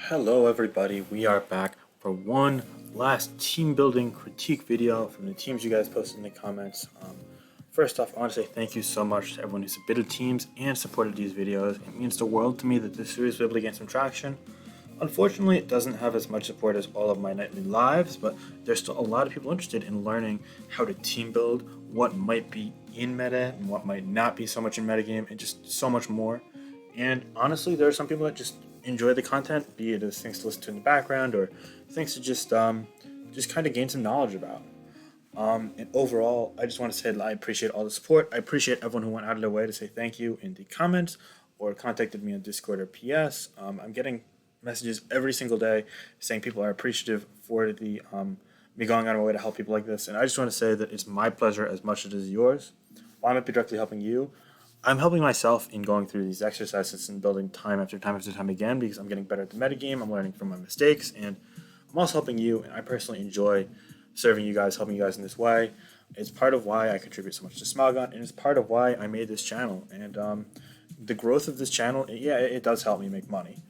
Hello everybody, we are back for one last team building critique video from the teams you guys posted in the comments. First off, I want to say thank you so much to everyone who submitted teams and supported these videos. It means the world to me that this series will be able to gain some traction. Unfortunately, it doesn't have as much support as all of my nightly lives, but there's still a lot of people interested in learning how to team build, what might be in meta and what might not be so much in metagame, and just so much more. And honestly, there are some people that just enjoy the content, be it as things to listen to in the background or things to just kind of gain some knowledge about. And overall, I just want to say that I appreciate all the support. I appreciate everyone who went out of their way to say thank you in the comments or contacted me on Discord or PS. I'm getting messages every single day saying people are appreciative for the me going out of my way to help people like this. And I just want to say that it's my pleasure as much as it is yours. While I might be directly helping you, I'm helping myself in going through these exercises and building time after time after time again because I'm getting better at the metagame. I'm learning from my mistakes, and I'm also helping you. And I personally enjoy serving you guys, helping you guys in this way. It's part of why I contribute so much to Smogon, and it's part of why I made this channel. And the growth of this channel, yeah, it does help me make money,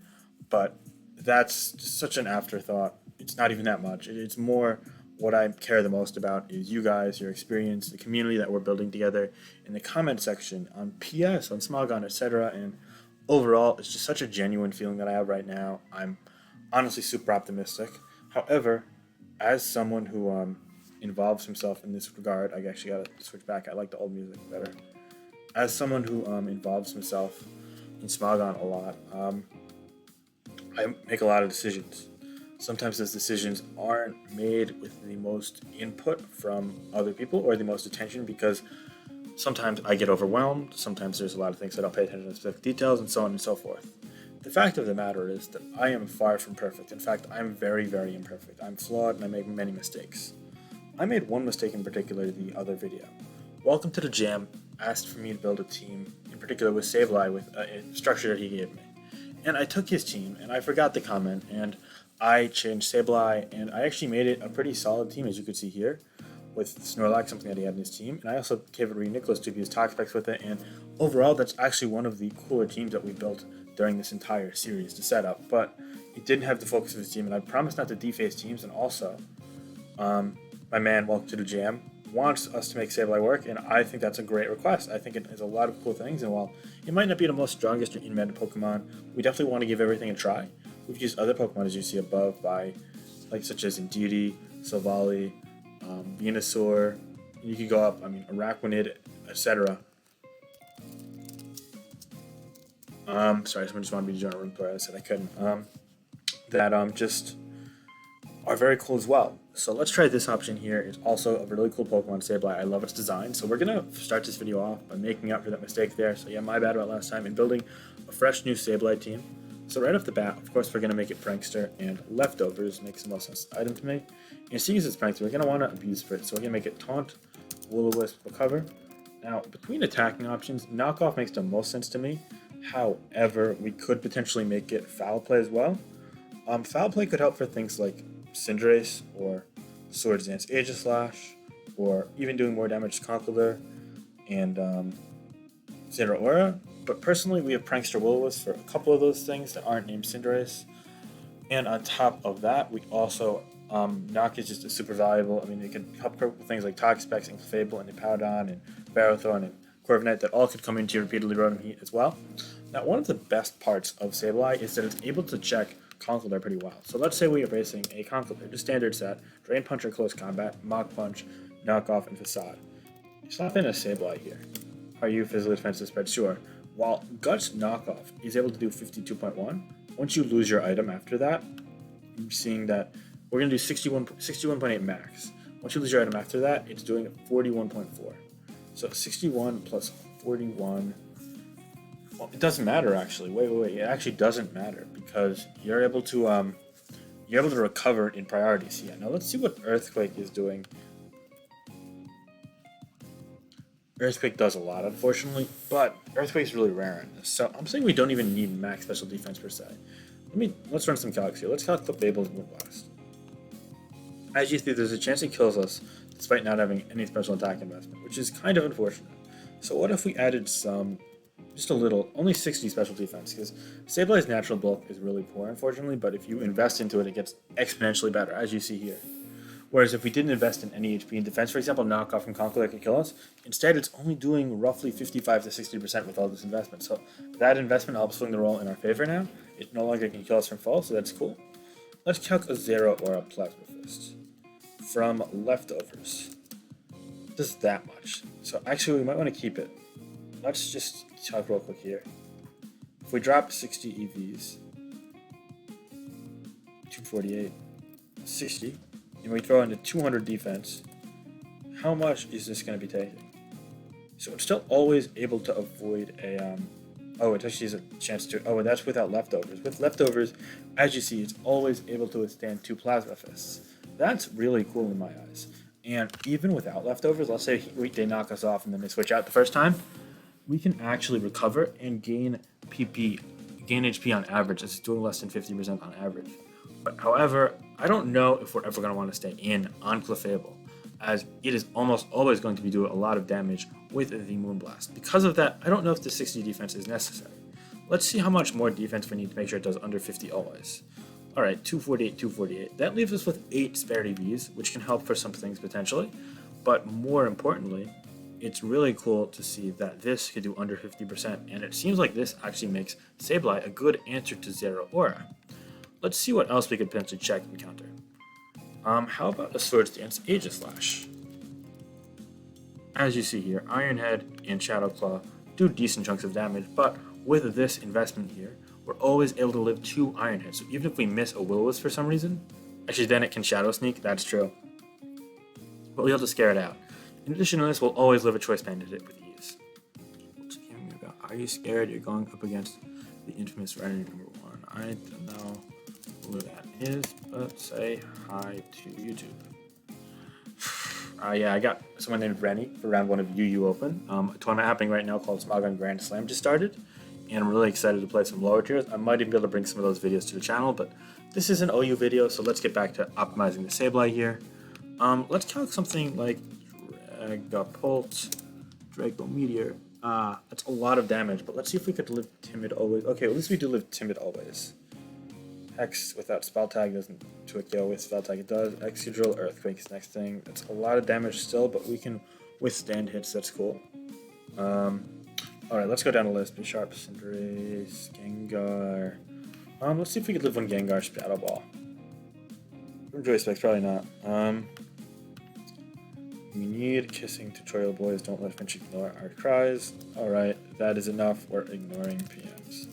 but that's just such an afterthought. It's not even that much. It's more what I care the most about is you guys, your experience, the community that we're building together in the comment section, on PS, on Smogon, etc. And overall, it's just such a genuine feeling that I have right now. I'm honestly super optimistic. However, as someone who involves himself in this regard, I actually gotta switch back. I like the old music better. As someone who involves himself in Smogon a lot, I make a lot of decisions. Sometimes those decisions aren't made with the most input from other people or the most attention because sometimes I get overwhelmed, sometimes there's a lot of things that I'll pay attention to specific details, and so on and so forth. The fact of the matter is that I am far from perfect. In fact, I'm very, very imperfect. I'm flawed and I make many mistakes. I made one mistake in particular the other video. Welcome to the Jam asked for me to build a team, in particular with Sableye, with a structure that he gave me. And I took his team and I forgot the comment, and I changed Sableye, and I actually made it a pretty solid team, as you could see here, with Snorlax, something that he had in his team. And I also gave it Nicholas to use talk specs with it, and overall, that's actually one of the cooler teams that we built during this entire series to set up. But it didn't have the focus of his team, and I promised not to deface teams, and also, my man, Welcome to the Jam, wants us to make Sableye work, and I think that's a great request. I think it has a lot of cool things, and while it might not be the most strongest or in-meta Pokemon, we definitely want to give everything a try. We've used other Pokemon, as you see above, such as Indeedee, Sableye, Venusaur. You could go up, Araquanid, etc. Sorry, someone just wanted me to join a room player. I said I couldn't. That just are very cool as well. So let's try this option here. It's also a really cool Pokemon, Sableye. I love its design. So we're going to start this video off by making up for that mistake there. So yeah, my bad about last time, and building a fresh new Sableye team. So right off the bat, of course, we're going to make it Prankster, and Leftovers makes the most sense item to me. And seeing as it's Prankster, we're going to want to abuse for it. So we're going to make it Taunt, Will-O-Wisp, Recover. Now, between attacking options, Knockoff makes the most sense to me. However, we could potentially make it Foul Play as well. Foul Play could help for things like Cinderace, or Swords Dance Aegislash, or even doing more damage to Conkeldurr and Zeraora. But personally, we have Prankster Will-O-Wisp for a couple of those things that aren't named Cinderace. And on top of that, we also, Knock is just a super valuable. It could help with things like Toxapex and Clefable and Hippowdon and Ferrothorn and Corviknight that all could come into repeatedly Rotom Heat as well. Now, one of the best parts of Sableye is that it's able to check Conkeldurr pretty well. So let's say we are facing a Conkeldurr, just standard set, Drain Punch or Close Combat, Mach Punch, Knockoff, and Facade. Slap in a Sableye here. Are you physically defensive spread? Sure. While Guts Knockoff is able to do 52.1, once you lose your item after that, you're seeing that we're going to do 61.8 max. Once you lose your item after that, it's doing 41.4. So 61 plus 41. Well, it doesn't matter actually. Wait. It actually doesn't matter because you're able to recover it in priorities. Yeah. Now let's see what Earthquake is doing. Earthquake does a lot, unfortunately, but Earthquake's really rare in this. So I'm saying we don't even need max special defense per se. Let's run some calcs here. Let's calc Clefable's Moonblast. As you see, there's a chance it kills us despite not having any special attack investment, which is kind of unfortunate. So what if we added some Just a little, only 60 special defense, because Sableye's natural bulk is really poor, unfortunately, but if you invest into it, it gets exponentially better, as you see here. Whereas if we didn't invest in any HP in defense, for example, knockoff from Conquer that could kill us, instead it's only doing roughly 55 to 60% with all this investment. So that investment helps swing the roll in our favor now. It no longer can kill us from fall, so that's cool. Let's calc a Zero or a Plasma Fist from leftovers. Just that much. So actually, we might want to keep it. Let's just talk real quick here. If we drop 60 EVs, 248, 60, and we throw into 200 defense, how much is this going to be taking? So it's still always able to avoid a, oh, it actually has a chance to, oh, and that's without leftovers. With leftovers, as you see, it's always able to withstand 2 Plasma Fists. That's really cool in my eyes. And even without leftovers, let's say they knock us off and then they switch out the first time, we can actually recover and gain HP on average. It's doing less than 50% on average. But however, I don't know if we're ever going to want to stay in on Clefable, as it is almost always going to be doing a lot of damage with the Moonblast. Because of that, I don't know if the 60 defense is necessary. Let's see how much more defense we need to make sure it does under 50 always. Alright, 248, 248. That leaves us with 8 spare EVs, which can help for some things potentially. But more importantly, it's really cool to see that this could do under 50%, and it seems like this actually makes Sableye a good answer to Zero Aura. Let's see what else we could potentially check and counter. How about a Swords Dance Aegislash? As you see here, Iron Head and Shadow Claw do decent chunks of damage, but with this investment here, we're always able to live 2 Iron Heads. So even if we miss a Will-O-Wisp for some reason, actually then it can Shadow Sneak, that's true. But we'll be able to scare it out. In addition to this, we'll always live a Choice Bandit with ease. What's the game about? Are you scared? You're going up against the infamous Renner #1. I don't know who that is, but say hi to YouTube. Yeah, I got someone named Rennie for round 1 of UU Open. A tournament happening right now called Smogon Grand Slam just started, and I'm really excited to play some lower tiers. I might even be able to bring some of those videos to the channel, but this is an OU video, so let's get back to optimizing the Sableye here. Let's calc something like Dragapult, Draco Meteor. That's a lot of damage, but let's see if we could live Timid always. Okay, at least we do live Timid always. Hex without spell tag doesn't to a KO with spell tag it does. Excadrill, Earthquake is next thing. That's a lot of damage still, but we can withstand hits, that's cool. Alright, let's go down the list. Bisharp, Cinderace, Gengar. Let's see if we could live one Gengar Shadow Ball. Joy Specs, probably not. We need Kissing Tutorial Boys, don't let Finch ignore our cries. Alright, that is enough, we're ignoring PMs.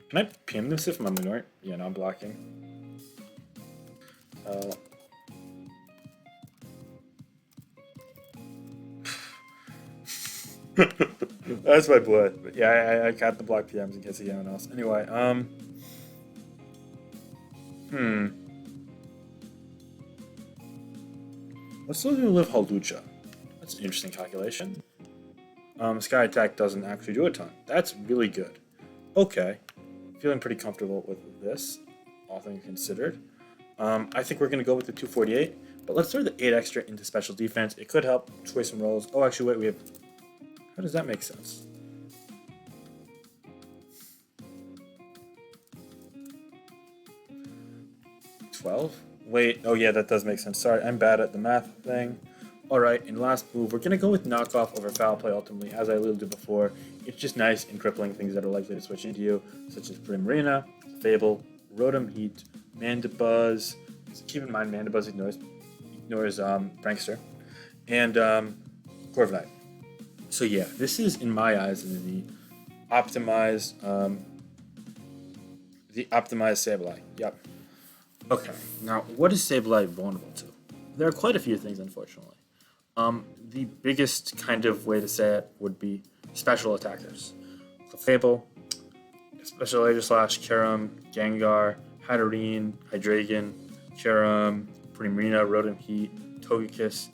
Can I PM this if I'm ignoring? Yeah, no, I'm blocking. That's my blood. But yeah, I got the block PMs in case of anyone else. Anyway, let's still live Halducha. That's an interesting calculation. Sky Attack doesn't actually do a ton. That's really good. Okay. Feeling pretty comfortable with this, all things considered. I think we're going to go with the 248, but let's throw the 8 extra into special defense. It could help sway some rolls. Oh, actually, wait, we have... How does that make sense? $12? Wait, oh yeah, that does make sense. Sorry, I'm bad at the math thing. Alright, in last move, we're going to go with knockoff over foul play ultimately, as I alluded to before. It's just nice in crippling things that are likely to switch into you, such as Primarina, Fable, Rotom Heat, Mandibuzz. So keep in mind, Mandibuzz ignores Prankster, and Corviknight. So yeah, this is, in my eyes, the optimized Sableye. Yep. Okay, now what is Sableye vulnerable to? There are quite a few things, unfortunately. The biggest kind of way to say it would be special attackers. So Fable, Special Aegislash, Kyurem, Gengar, Hatterene, Hydreigon, Kyurem, Primarina, Rotom Heat, Togekiss,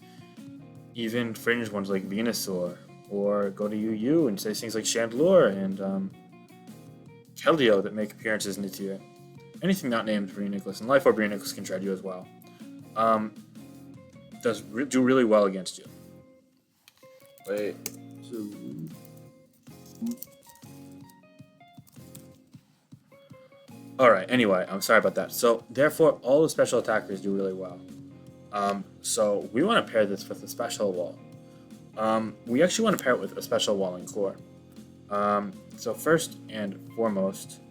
even fringe ones like Venusaur, or go to UU and say things like Chandelure and Keldeo that make appearances in the tier. Anything not named Breeniclus, and Life Orb Breeniclus can shred you as well. Does do really well against you. Wait. Alright, anyway, I'm sorry about that. So, therefore, all the special attackers do really well. So we want to pair this with a special wall. We actually want to pair it with a special wall and core. So first and foremost,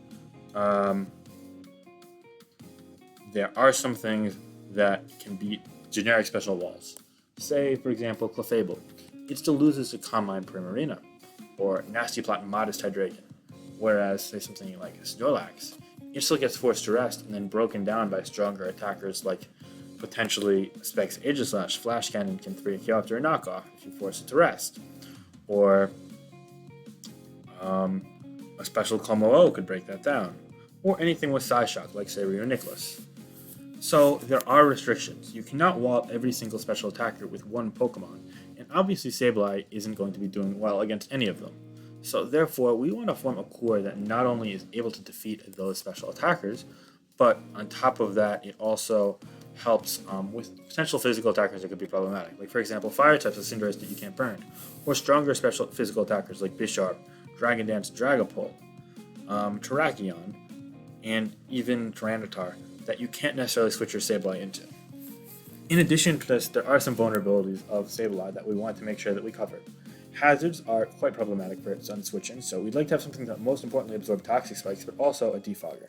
there are some things that can beat generic special walls. Say, for example, Clefable. It still loses to Combine Primarina, or Nasty Plot Modest Hydreigon. Whereas, say something like Snorlax, it still gets forced to rest and then broken down by stronger attackers like potentially Specs Aegislash. Flash Cannon can 3KO after a knockoff if you force it to rest. Or a special Como-O could break that down. Or anything with Psyshock like say Rio Nicholas. So there are restrictions. You cannot wall up every single special attacker with one Pokemon, and obviously Sableye isn't going to be doing well against any of them. So therefore, we want to form a core that not only is able to defeat those special attackers, but on top of that, it also helps with potential physical attackers that could be problematic. Like for example, fire types of Cinderace that you can't burn, or stronger special physical attackers like Bisharp, Dragon Dance, Dragapult, Terrakion, and even Tyranitar that you can't necessarily switch your Sableye into. In addition to this, there are some vulnerabilities of Sableye that we want to make sure that we cover. Hazards are quite problematic for its unswitching, so we'd like to have something that most importantly absorbs Toxic Spikes, but also a Defogger.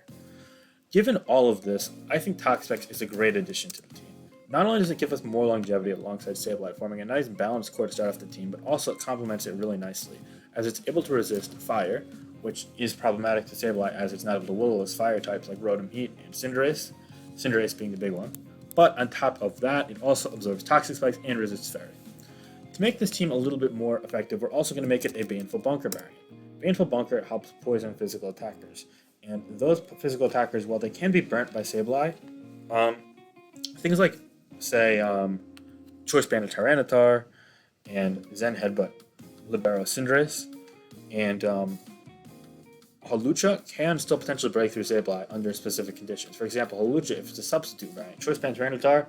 Given all of this, I think Toxic Spikes is a great addition to the team. Not only does it give us more longevity alongside Sableye, forming a nice balanced core to start off the team, but also it complements it really nicely, as it's able to resist Fire, which is problematic to Sableye as it's not able to will-o-wisp Fire types like Rotom Heat and Cinderace, Cinderace being the big one. But on top of that, it also absorbs Toxic Spikes and resists Fairy. To make this team a little bit more effective, we're also going to make it a Baneful Bunker variant. Baneful Bunker helps poison physical attackers, and those physical attackers, while they can be burnt by Sableye, things like, say, Choice Band of Tyranitar, and Zen Headbutt, Libero Cinderace, and Hawlucha can still potentially break through Sableye under specific conditions. For example, Hawlucha, if it's a substitute variant, Choice Band Tyranitar,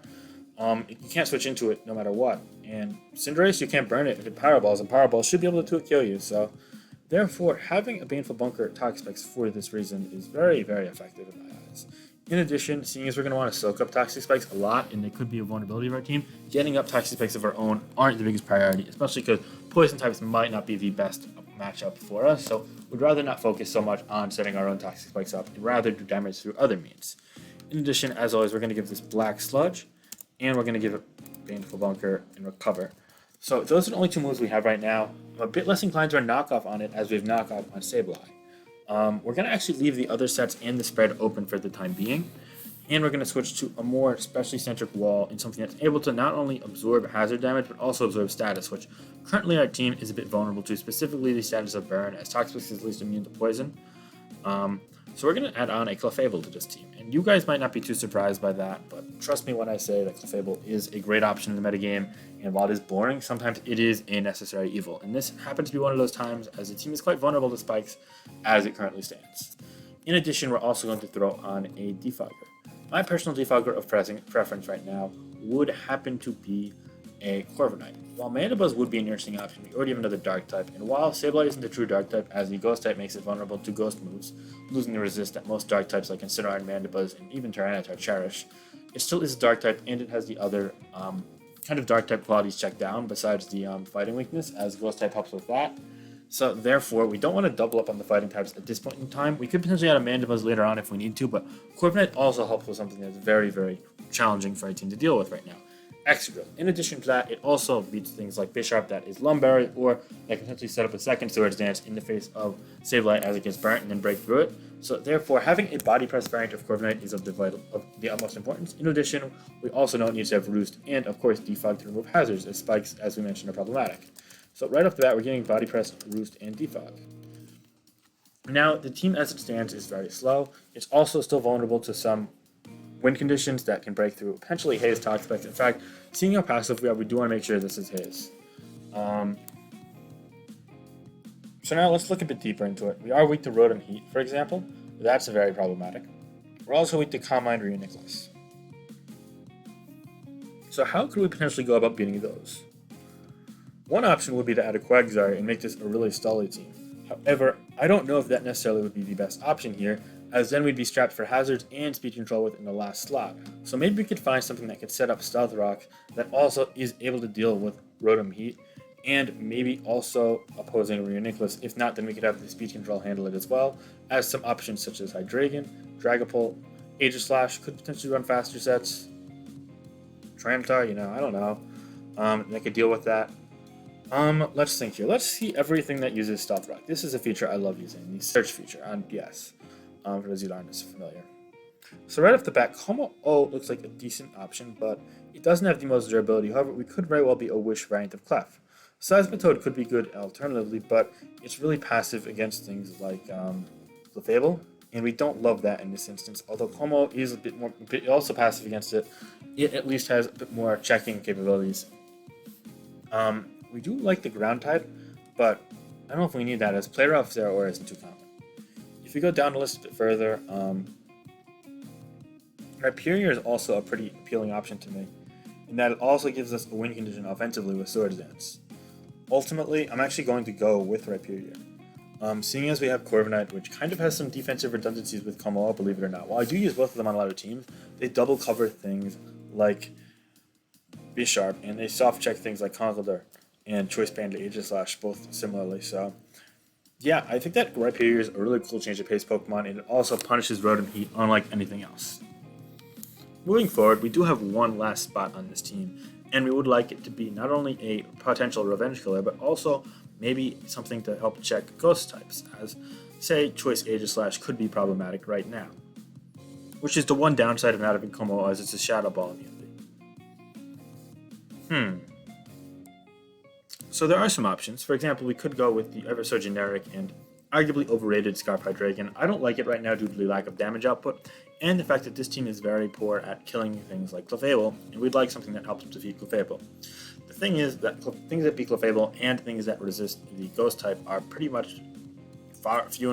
you can't switch into it no matter what. And Cinderace, you can't burn it if it Powerballs, and Powerballs should be able to kill you. So, therefore, having a Baneful Bunker Toxic Spikes for this reason is very, very effective in my eyes. In addition, seeing as we're going to want to soak up Toxic Spikes a lot, and they could be a vulnerability of our team, getting up Toxic Spikes of our own aren't the biggest priority, especially because Poison types might not be the best matchup for us, so we'd rather not focus so much on setting our own Toxic Spikes up, and rather do damage through other means. In addition, as always, we're going to give this Black Sludge, and we're going to give it Baneful Bunker and Recover. So those are the only two moves we have right now. I'm a bit less inclined to knock off on it as we've knocked off on Sableye. We're going to actually leave the other sets and the spread open for the time being, and we're going to switch to a more specially centric wall and something that's able to not only absorb hazard damage, but also absorb status, which currently our team is a bit vulnerable to, specifically the status of Burn, as Toxic Spikes is least immune to poison. So we're going to add on a Clefable to this team, and you guys might not be too surprised by that, but trust me when I say that Clefable is a great option in the metagame, and while it is boring, sometimes it is a necessary evil, and this happens to be one of those times as the team is quite vulnerable to spikes as it currently stands. In addition, we're also going to throw on a Defogger. My personal Defogger of preference right now would happen to be a Corviknight. While Mandibuzz would be an interesting option, we already have another Dark type, and while Sableye isn't a true Dark type, as the Ghost type makes it vulnerable to Ghost moves, losing the resist that most Dark types like Incineroar, Mandibuzz, and even Tyranitar cherish, it still is a Dark type, and it has the other kind of Dark type qualities checked down, besides the fighting weakness, as Ghost type helps with that. So therefore, we don't want to double up on the fighting types at this point in time. We could potentially add a Mandibuzz later on if we need to, but Corviknight also helps with something that's very, very challenging for our team to deal with right now. Excadrill. In addition to that, it also beats things like Bisharp that is Lumberry, or that can potentially set up a second Swords Dance in the face of Sableye as it gets burnt and then break through it. So therefore, having a Body Press variant of Corviknight is of the utmost importance. In addition, we also know it needs to have Roost and, of course, Defog to remove hazards, as spikes, as we mentioned, are problematic. So right off the bat, we're getting Body Press, Roost, and Defog. Now, the team as it stands is very slow. It's also still vulnerable to some wind conditions that can break through potentially Haze Toxic Spikes. In fact, seeing how passive we are, we do want to make sure this is Haze. So now let's look a bit deeper into it. We are weak to Rotom Heat, for example. That's very problematic. We're also weak to Combine Rio Nicholas. So how could we potentially go about beating those? One option would be to add a Quagsire and make this a really stally team. However, I don't know if that necessarily would be the best option here, as then we'd be strapped for hazards and speed control within the last slot. So maybe we could find something that could set up Stealth Rock that also is able to deal with Rotom Heat, and maybe also opposing Reuniclus. If not, then we could have the speed control handle it as well, as some options such as Hydreigon, Dragapult, Aegislash could potentially run faster sets. Tramtar, I don't know. They could deal with that. Let's think here. Let's see everything that uses Stealth Rock. This is a feature I love using, the search feature on DS, for those who aren't as familiar. So right off the bat, Como-O looks like a decent option, but it doesn't have the most durability. However, we could very well be a Wish variant of Clef. Seismitoad could be good alternatively, but it's really passive against things like Clefable, and we don't love that in this instance. Although Como is a bit also passive against it, it at least has a bit more checking capabilities. We do like the ground type, but I don't know if we need that, as Play Rough Zeraora isn't too common. If we go down the list a bit further, Rhyperior is also a pretty appealing option to me, in that it also gives us a win condition offensively with Swords Dance. Ultimately, I'm actually going to go with Rhyperior. Seeing as we have Corviknight, which kind of has some defensive redundancies with Como-O, believe it or not. While I do use both of them on a lot of teams, they double cover things like Bisharp, and they soft check things like Conkeldurr and Choice Band to Aegislash, both similarly. So, yeah, I think that Rhyperior is a really cool change of pace Pokemon, and it also punishes Rotom Heat unlike anything else. Moving forward, we do have one last spot on this team, and we would like it to be not only a potential revenge killer, but also maybe something to help check ghost types, as, say, Choice Aegislash could be problematic right now. Which is the one downside of not having Como, as it's a Shadow Ball immunity. So there are some options. For example, we could go with the ever so generic and arguably overrated Scarf Hydreigon. I don't like it right now due to the lack of damage output, and the fact that this team is very poor at killing things like Clefable, and we'd like something that helps defeat Clefable. The thing is that things that beat Clefable and things that resist the Ghost type are pretty much far and few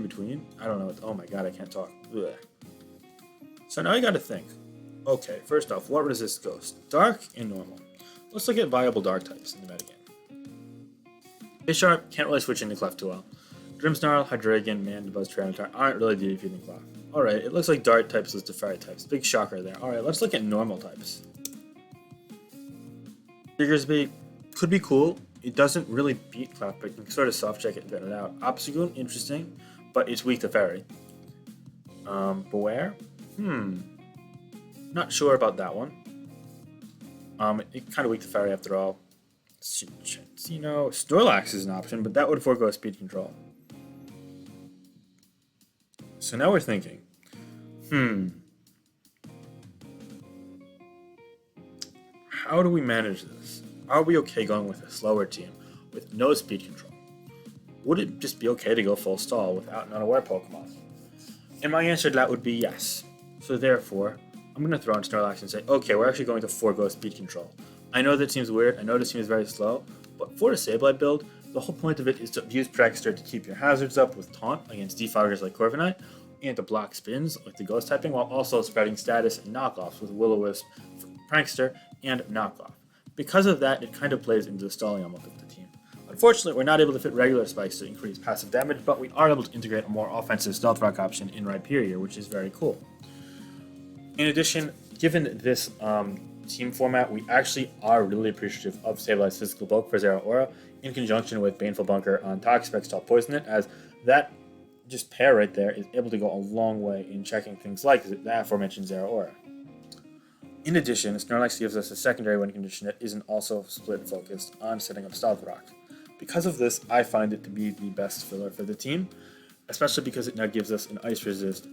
between. I don't know. Oh my god, I can't talk. Ugh. So now you got to think. Okay, first off, what resists Ghost? Dark and normal. Let's look at viable Dark types in the metagame. Bisharp can't really switch into Clef too well. Grimmsnarl, Hydreigon, Mandibuzz, Tyranitar aren't really defeating Clef. Alright, it looks like Dart types list to Fire types. Big shocker there. Alright, let's look at normal types. Diggersby could be cool. It doesn't really beat Clef, but you can sort of soft check it and vet it out. Obstagoon, interesting, but it's weak to Fairy. Beware? Not sure about that one. It's kind of weak to Fairy after all. Snorlax is an option, but that would forego speed control. So now we're thinking, how do we manage this? Are we okay going with a slower team with no speed control? Would it just be okay to go full stall without an unaware Pokemon? And my answer to that would be yes. So therefore, I'm going to throw in Snorlax and say, okay, we're actually going to forego speed control. I know that seems weird, I know this seems very slow, but for a Sableye build, the whole point of it is to use Prankster to keep your hazards up with Taunt against defoggers like Corviknight, and to block spins like the Ghost typing, while also spreading status and knockoffs with Will-O-Wisp, Prankster, and Knockoff. Because of that, it kind of plays into the stalling element of the team. Unfortunately, we're not able to fit regular spikes to increase passive damage, but we are able to integrate a more offensive Stealth Rock option in Rhyperior, which is very cool. In addition, given this team format, we actually are really appreciative of Sableye's physical bulk for Zeraora in conjunction with Baneful Bunker on Toxapex to help poison it, as that just pair right there is able to go a long way in checking things like the aforementioned Zeraora. In addition, Snorlax gives us a secondary win condition that isn't also split focused on setting up Stealth Rock. Because of this, I find it to be the best filler for the team, especially because it now gives us an Ice Resist,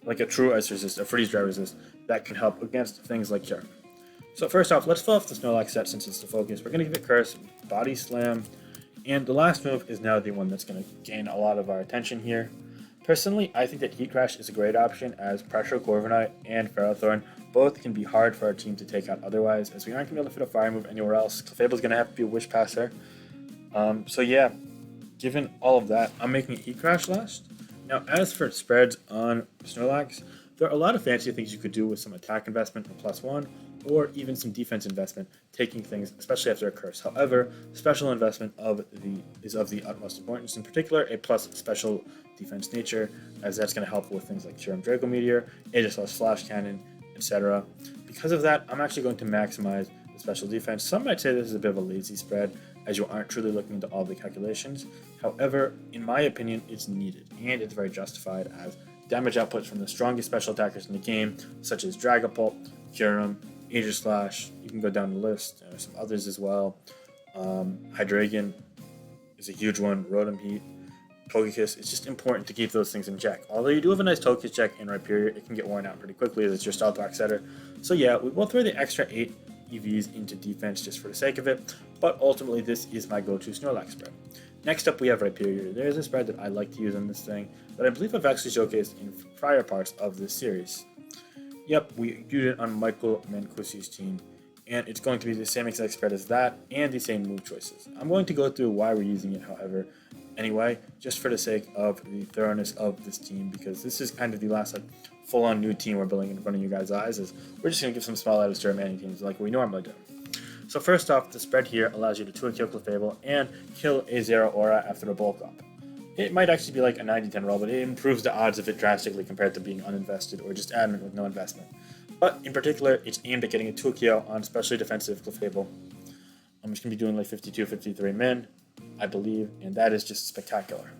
like a true Ice Resist, a Freeze Dry Resist, that can help against things like Jerk. So first off, let's fill off the Snorlax set since it's the focus. We're going to give it Curse, Body Slam, and the last move is now the one that's going to gain a lot of our attention here. Personally, I think that Heat Crash is a great option, as Pressure, Corviknight, and Ferrothorn both can be hard for our team to take out otherwise, as we aren't going to be able to fit a fire move anywhere else. Clefable's going to have to be a Wish Passer. So yeah, given all of that, I'm making Heat Crash last. Now, as for spreads on Snorlax, there are a lot of fancy things you could do with some attack investment and +1, or even some defense investment, taking things, especially after a curse. However, special investment is of the utmost importance, in particular a plus special defense nature, as that's going to help with things like Serum Draco Meteor, Aegis Flash Cannon, etc. Because of that, I'm actually going to maximize the special defense. Some might say this is a bit of a lazy spread, as you aren't truly looking into all the calculations. However, in my opinion, it's needed, and it's very justified, as damage outputs from the strongest special attackers in the game, such as Dragapult, Kyurem, Aegislash, you can go down the list, there are some others as well. Hydreigon is a huge one, Rotom, Togekiss. It's just important to keep those things in check. Although you do have a nice Togekiss check in Rhyperior, it can get worn out pretty quickly as it's your Stealth Rock setter. So yeah, we will throw the extra 8 EVs into defense just for the sake of it, but ultimately this is my go-to Snorlax spread. Next up we have Rhyperior. There is a spread that I like to use on this thing that I believe I've actually showcased in prior parts of this series. Yep, we used it on Michael Mancusi's team, and it's going to be the same exact spread as that and the same move choices. I'm going to go through why we're using it, however, anyway, just for the sake of the thoroughness of this team, because this is kind of the last full-on new team we're building in front of you guys' eyes, as we're just going to give some small items to our remaining teams like we normally do. So first off, the spread here allows you to 2-kill Clefable and kill a Zeraora after a bulk up. It might actually be like a 90-10 roll, but it improves the odds of it drastically compared to being uninvested or just adamant with no investment. But in particular, it's aimed at getting a 2-KO on especially defensive Clefable. I'm just going to be doing like 52, 53 min, I believe, and that is just spectacular.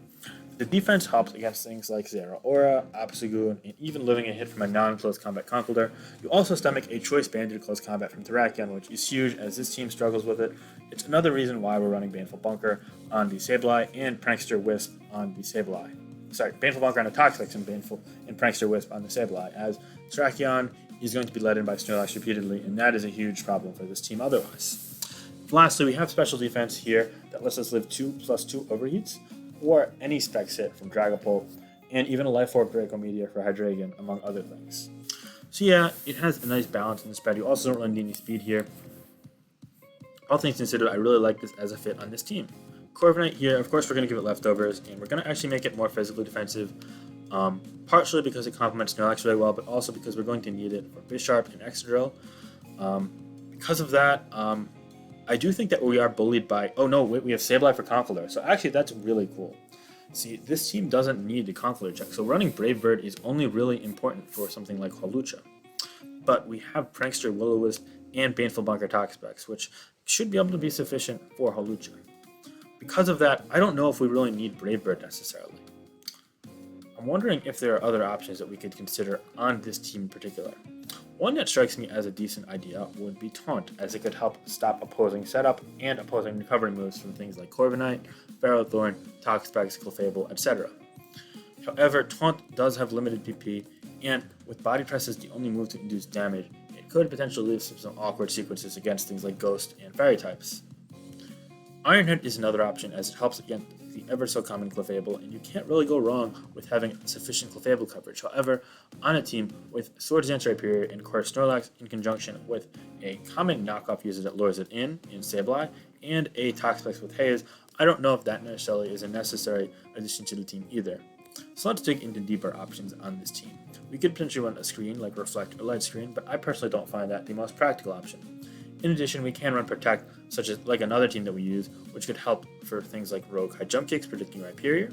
The defense helps against things like Zeraora, Obstagoon, and even living a hit from a non-close combat Conkeldurr. You also stomach a Choice Banded close combat from Terrakion, which is huge as this team struggles with it. It's another reason why we're running Baneful Bunker on the Sableye and Prankster Wisp on the Sableye. Sorry, Baneful Bunker on the Toxapex and Prankster Wisp on the Sableye, as Terrakion is going to be led in by Snorlax repeatedly, and that is a huge problem for this team otherwise. Lastly, we have special defense here that lets us live 2+2 overheats, or any specs hit from Dragapult, and even a Life Orb Draco Meteor for Hydreigon, among other things. So yeah, it has a nice balance in the spread. You also don't really need any speed here. All things considered, I really like this as a fit on this team. Corviknight here, of course we're going to give it leftovers, and we're going to actually make it more physically defensive, partially because it complements Snorlax really well, but also because we're going to need it for Bisharp and Excadrill. Because of that, I do think that we are bullied by... Oh no, we have Sableye for Conkeldurr, so actually that's really cool. See, this team doesn't need the Conkeldurr check, so running Brave Bird is only really important for something like Hawlucha. But we have Prankster, Will-O-Wisp, and Baneful Bunker Toxapex, which should be able to be sufficient for Hawlucha. Because of that, I don't know if we really need Brave Bird necessarily. I'm wondering if there are other options that we could consider on this team in particular. One that strikes me as a decent idea would be Taunt, as it could help stop opposing setup and opposing recovery moves from things like Corviknight, Ferrothorn, Toxapex, Clefable, etc. However, Taunt does have limited PP, and with Body Press as the only move to induce damage, it could potentially leave some awkward sequences against things like Ghost and Fairy types. Iron Head is another option, as it helps against the ever so common Clefable, and you can't really go wrong with having sufficient Clefable coverage. However, on a team with Swords Dance Rhyperior and of course Snorlax in conjunction with a common knockoff user that lures it in Sableye, and a Toxapex with Haze, I don't know if that necessarily is a necessary addition to the team either. So let's dig into deeper options on this team. We could potentially run a screen like Reflect or Light Screen, but I personally don't find that the most practical option. In addition, we can run Protect, such as like another team that we use, which could help for things like Rogue High Jump Kicks, predicting Rhyperior.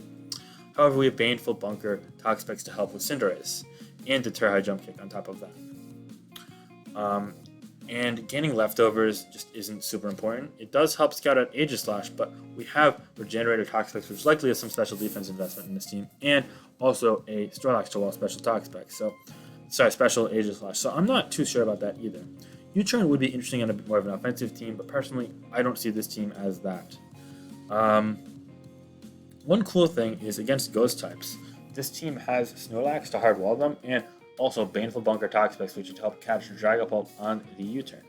However, we have Baneful Bunker, Toxapex to help with Cinderace, and Deter High Jump Kick on top of that. And gaining leftovers just isn't super important. It does help scout out Aegislash, but we have Regenerator Toxapex, which likely has some special defense investment in this team, and also a Snorlax to wall special Toxapex. Special Aegislash. So I'm not too sure about that either. U-Turn would be interesting on a bit more of an offensive team, but personally, I don't see this team as that. One cool thing is against Ghost types. This team has Snorlax to hard wall them, and also Baneful Bunker Toxapex, which would help capture Dragapult on the U-Turn.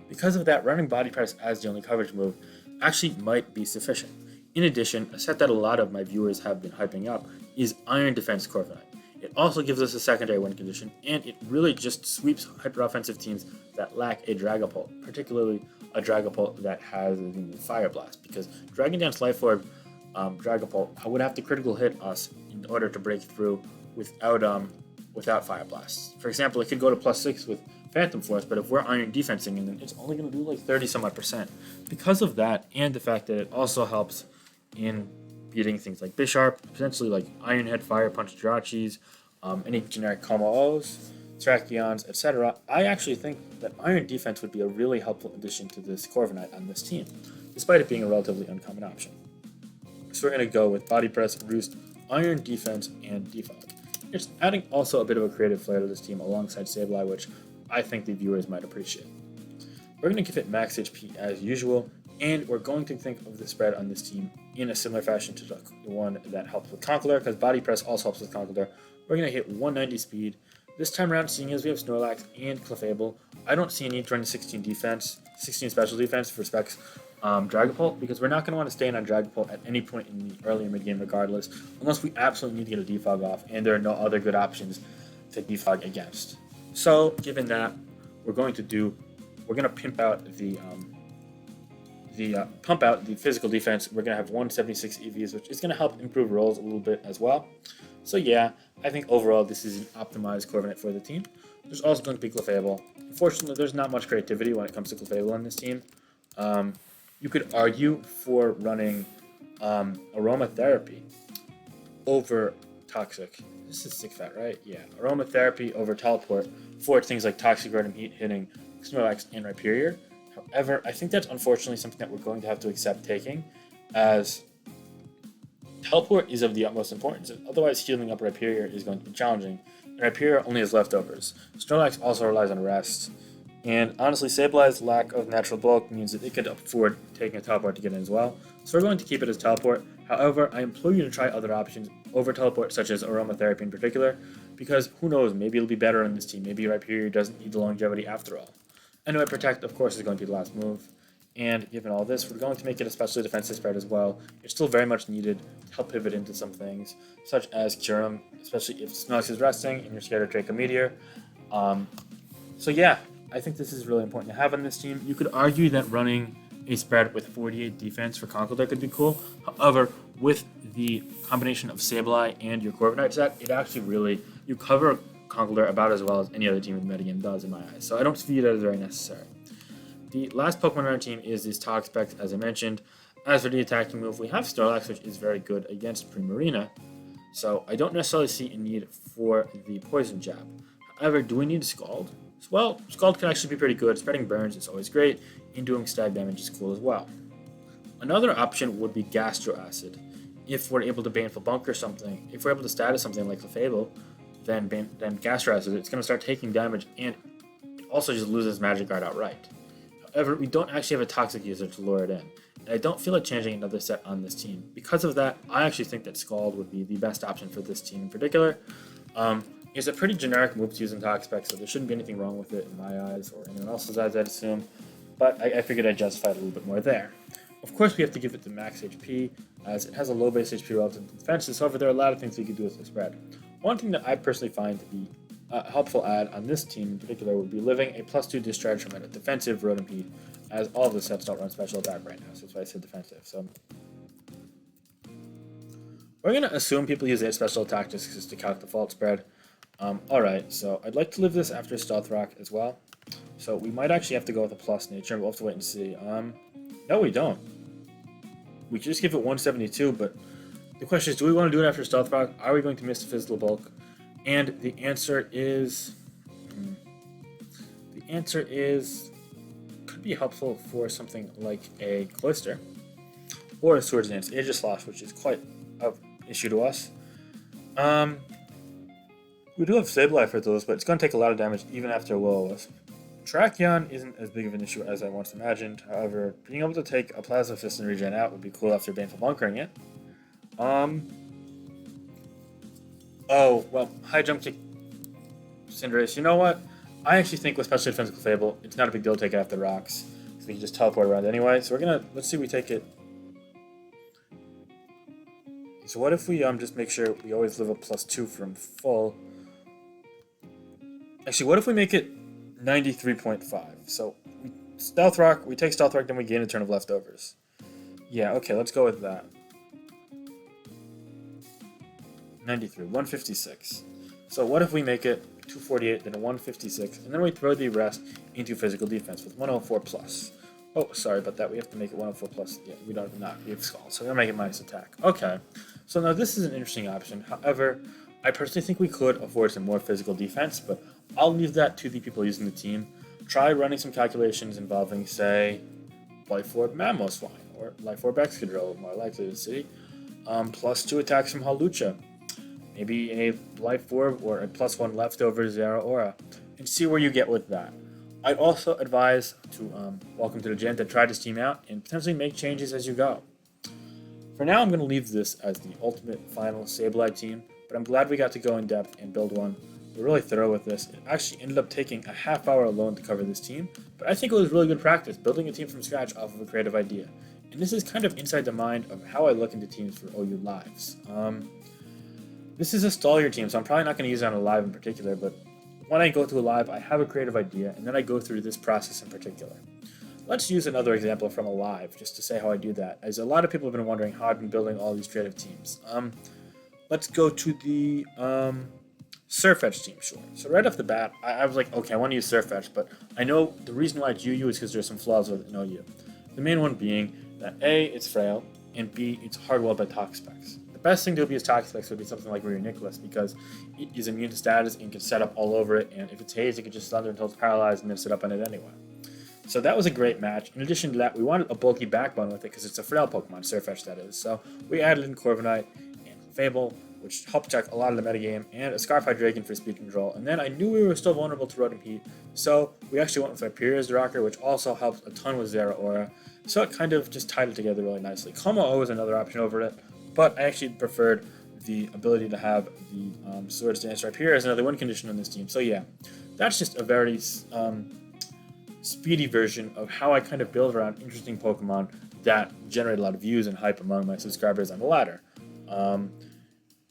Because of that, running Body Press as the only coverage move actually might be sufficient. In addition, a set that a lot of my viewers have been hyping up is Iron Defense Corviknight. It also gives us a secondary win condition, and it really just sweeps hyper-offensive teams that lack a Dragapult, particularly a Dragapult that has the Fire Blast, because Dragon Dance Life Orb Dragapult would have to critical hit us in order to break through without Fire Blast. For example, it could go to +6 with Phantom Force, but if we're Iron Defensing, then it's only going to do like 30 some odd percent. Because of that, and the fact that it also helps in beating things like Bisharp, potentially like Iron Head, Fire Punch, Jirachis, any generic Como-Os, Terrakions, etc. I actually think that Iron Defense would be a really helpful addition to this Corviknight on this team, despite it being a relatively uncommon option. So we're going to go with Body Press, Roost, Iron Defense, and Defog. It's adding also a bit of a creative flair to this team alongside Sableye, which I think the viewers might appreciate. We're going to give it max HP as usual, and we're going to think of the spread on this team in a similar fashion to the one that helps with Conkeldurr, because Body Press also helps with Conkeldurr. We're going to hit 190 speed. This time around, seeing as we have Snorlax and Clefable, I don't see a need to run 16 special defense for Specs Dragapult, because we're not going to want to stay in on Dragapult at any point in the early or mid game regardless, unless we absolutely need to get a defog off, and there are no other good options to defog against. So, given that, we're going to pimp out pump out the physical defense. We're going to have 176 EVs, which is going to help improve rolls a little bit as well. So yeah, I think overall this is an optimized Corviknight for the team. There's also going to be Clefable. Unfortunately, there's not much creativity when it comes to Clefable in this team. You could argue for running Aromatherapy over Toxic. This is Sick Fat, right? Yeah. Aromatherapy over Teleport for things like Toxic Rhythm Heat hitting Snorlax and Rhyperior. However, I think that's unfortunately something that we're going to have to accept taking, as Teleport is of the utmost importance. Otherwise, healing up Rhyperior is going to be challenging, and Rhyperior only has leftovers. Snorlax also relies on rest, and honestly, Sableye's lack of natural bulk means that it could afford taking a Teleport to get in as well. So we're going to keep it as Teleport. However, I implore you to try other options over Teleport, such as Aromatherapy in particular, because who knows, maybe it'll be better on this team. Maybe Rhyperior doesn't need the longevity after all. Anyway, Protect, of course, is going to be the last move. And given all this, we're going to make it a specially defensive spread as well. It's still very much needed to help pivot into some things, such as Curum, especially if Snorlax is resting and you're scared of Draco Meteor. So yeah, I think this is really important to have on this team. You could argue that running a spread with 48 defense for Conkeldurr could be cool. However, with the combination of Sableye and your Corviknight set, it actually really, you cover Conkeldurr about as well as any other team in the metagame does in my eyes. So I don't see it as very necessary. The last Pokemon on our team is this Toxapex, as I mentioned. As for the attacking move, we have Snorlax, which is very good against Primarina. So I don't necessarily see a need for the Poison Jab. However, do we need Scald? Well, Scald can actually be pretty good. Spreading burns is always great, and doing stab damage is cool as well. Another option would be Gastro Acid. If we're able to Baneful Bunker something, if we're able to status something like Clefable, then Gastro Acid, it's going to start taking damage, and it also just loses Magic Guard outright. However, we don't actually have a Toxic user to lure it in, and I don't feel like changing another set on this team. Because of that, I actually think that Scald would be the best option for this team in particular. It's a pretty generic move to use in Toxapex, so there shouldn't be anything wrong with it in my eyes, or anyone else's eyes, I'd assume, but I figured I'd justify it a little bit more there. Of course, we have to give it the max HP, as it has a low base HP relative to defenses. However, there are a lot of things we could do with the spread. One thing that I personally find to be a helpful add on this team in particular would be living a +2 discharge from a defensive Rotom Heat, as all of the sets don't run special attack right now, so that's why I said defensive. So we're going to assume people use a special attack just to calc default spread. Alright, so I'd like to live this after Stealth Rock as well. So we might actually have to go with a plus nature. We'll have to wait and see. No, we don't. We just give it 172, but the question is, do we want to do it after Stealth Rock? Are we going to miss the physical bulk? And the answer is... could be helpful for something like a Cloyster. Or a Swords Dance Aegislash, which is quite an issue to us. We do have Sableye for those, but it's going to take a lot of damage even after a Will-O-Wisp. Terrakion isn't as big of an issue as I once imagined. However, being able to take a Plasma Fist and regen out would be cool after Baneful Bunkering it. Oh, well, High Jump Kick Cinderace. You know what? I actually think with Special Defensive Fable, it's not a big deal to take it off the rocks, because we can just teleport around anyway. So we're going to, let's see, we take it. So what if we just make sure we always live up +2 from full? Actually, what if we make it 93.5? So we Stealth Rock, we take Stealth Rock, then we gain a turn of leftovers. Yeah, okay, let's go with that. 93, 156. So what if we make it 248, then a 156, and then we throw the rest into physical defense with 104 plus. Oh, sorry about that. We have to make it 104 plus. Yeah, we don't not. We have skull, so we're gonna make it minus attack. Okay, so now this is an interesting option. However, I personally think we could afford some more physical defense, but I'll leave that to the people using the team. Try running some calculations involving, say, Life Orb Mammoth Swine or Life Orb Excadrill, more likely to see, plus 2 attacks from Halucha, maybe a Life Orb or a +1 leftover Zera Aura, and see where you get with that. I'd also advise to welcome to the gym to try this team out and potentially make changes as you go. For now, I'm going to leave this as the ultimate final Sableye team, but I'm glad we got to go in depth and build one. We're really thorough with this. It actually ended up taking a half hour alone to cover this team, but I think it was really good practice building a team from scratch off of a creative idea. And this is kind of inside the mind of how I look into teams for OU Lives. This is a Stallier team, so I'm probably not going to use it on a live in particular, but when I go to a live, I have a creative idea, and then I go through this process in particular. Let's use another example from a live, just to say how I do that, as a lot of people have been wondering how I've been building all these creative teams. Let's go to the Surfetch team, sure. So right off the bat, I was like, okay, I want to use Surfetch, but I know the reason why it's UU is because there's some flaws with an OU. The main one being that A, it's frail, and B, it's hardwalled by Tox Specs. The best thing to abuse Tox Specs would be something like Rear Nicholas, because it is immune to status and can set up all over it, and if it's haze, it can just thunder until it's paralyzed and then sit up on it anyway. So that was a great match. In addition to that, we wanted a bulky backbone with it because it's a frail Pokemon, Surfetch that is. So we added in Corviknight and Fable, which helped check a lot of the metagame, and a Scarf Hydreigon for speed control. And then I knew we were still vulnerable to Rotom Heat, so we actually went with Hyperia's Rocker, which also helps a ton with Zera Aura. So it kind of just tied it together really nicely. Como-O was another option over it, but I actually preferred the ability to have the Swords Dance. Hyperia as another win condition on this team. So yeah, that's just a very speedy version of how I kind of build around interesting Pokemon that generate a lot of views and hype among my subscribers on the ladder.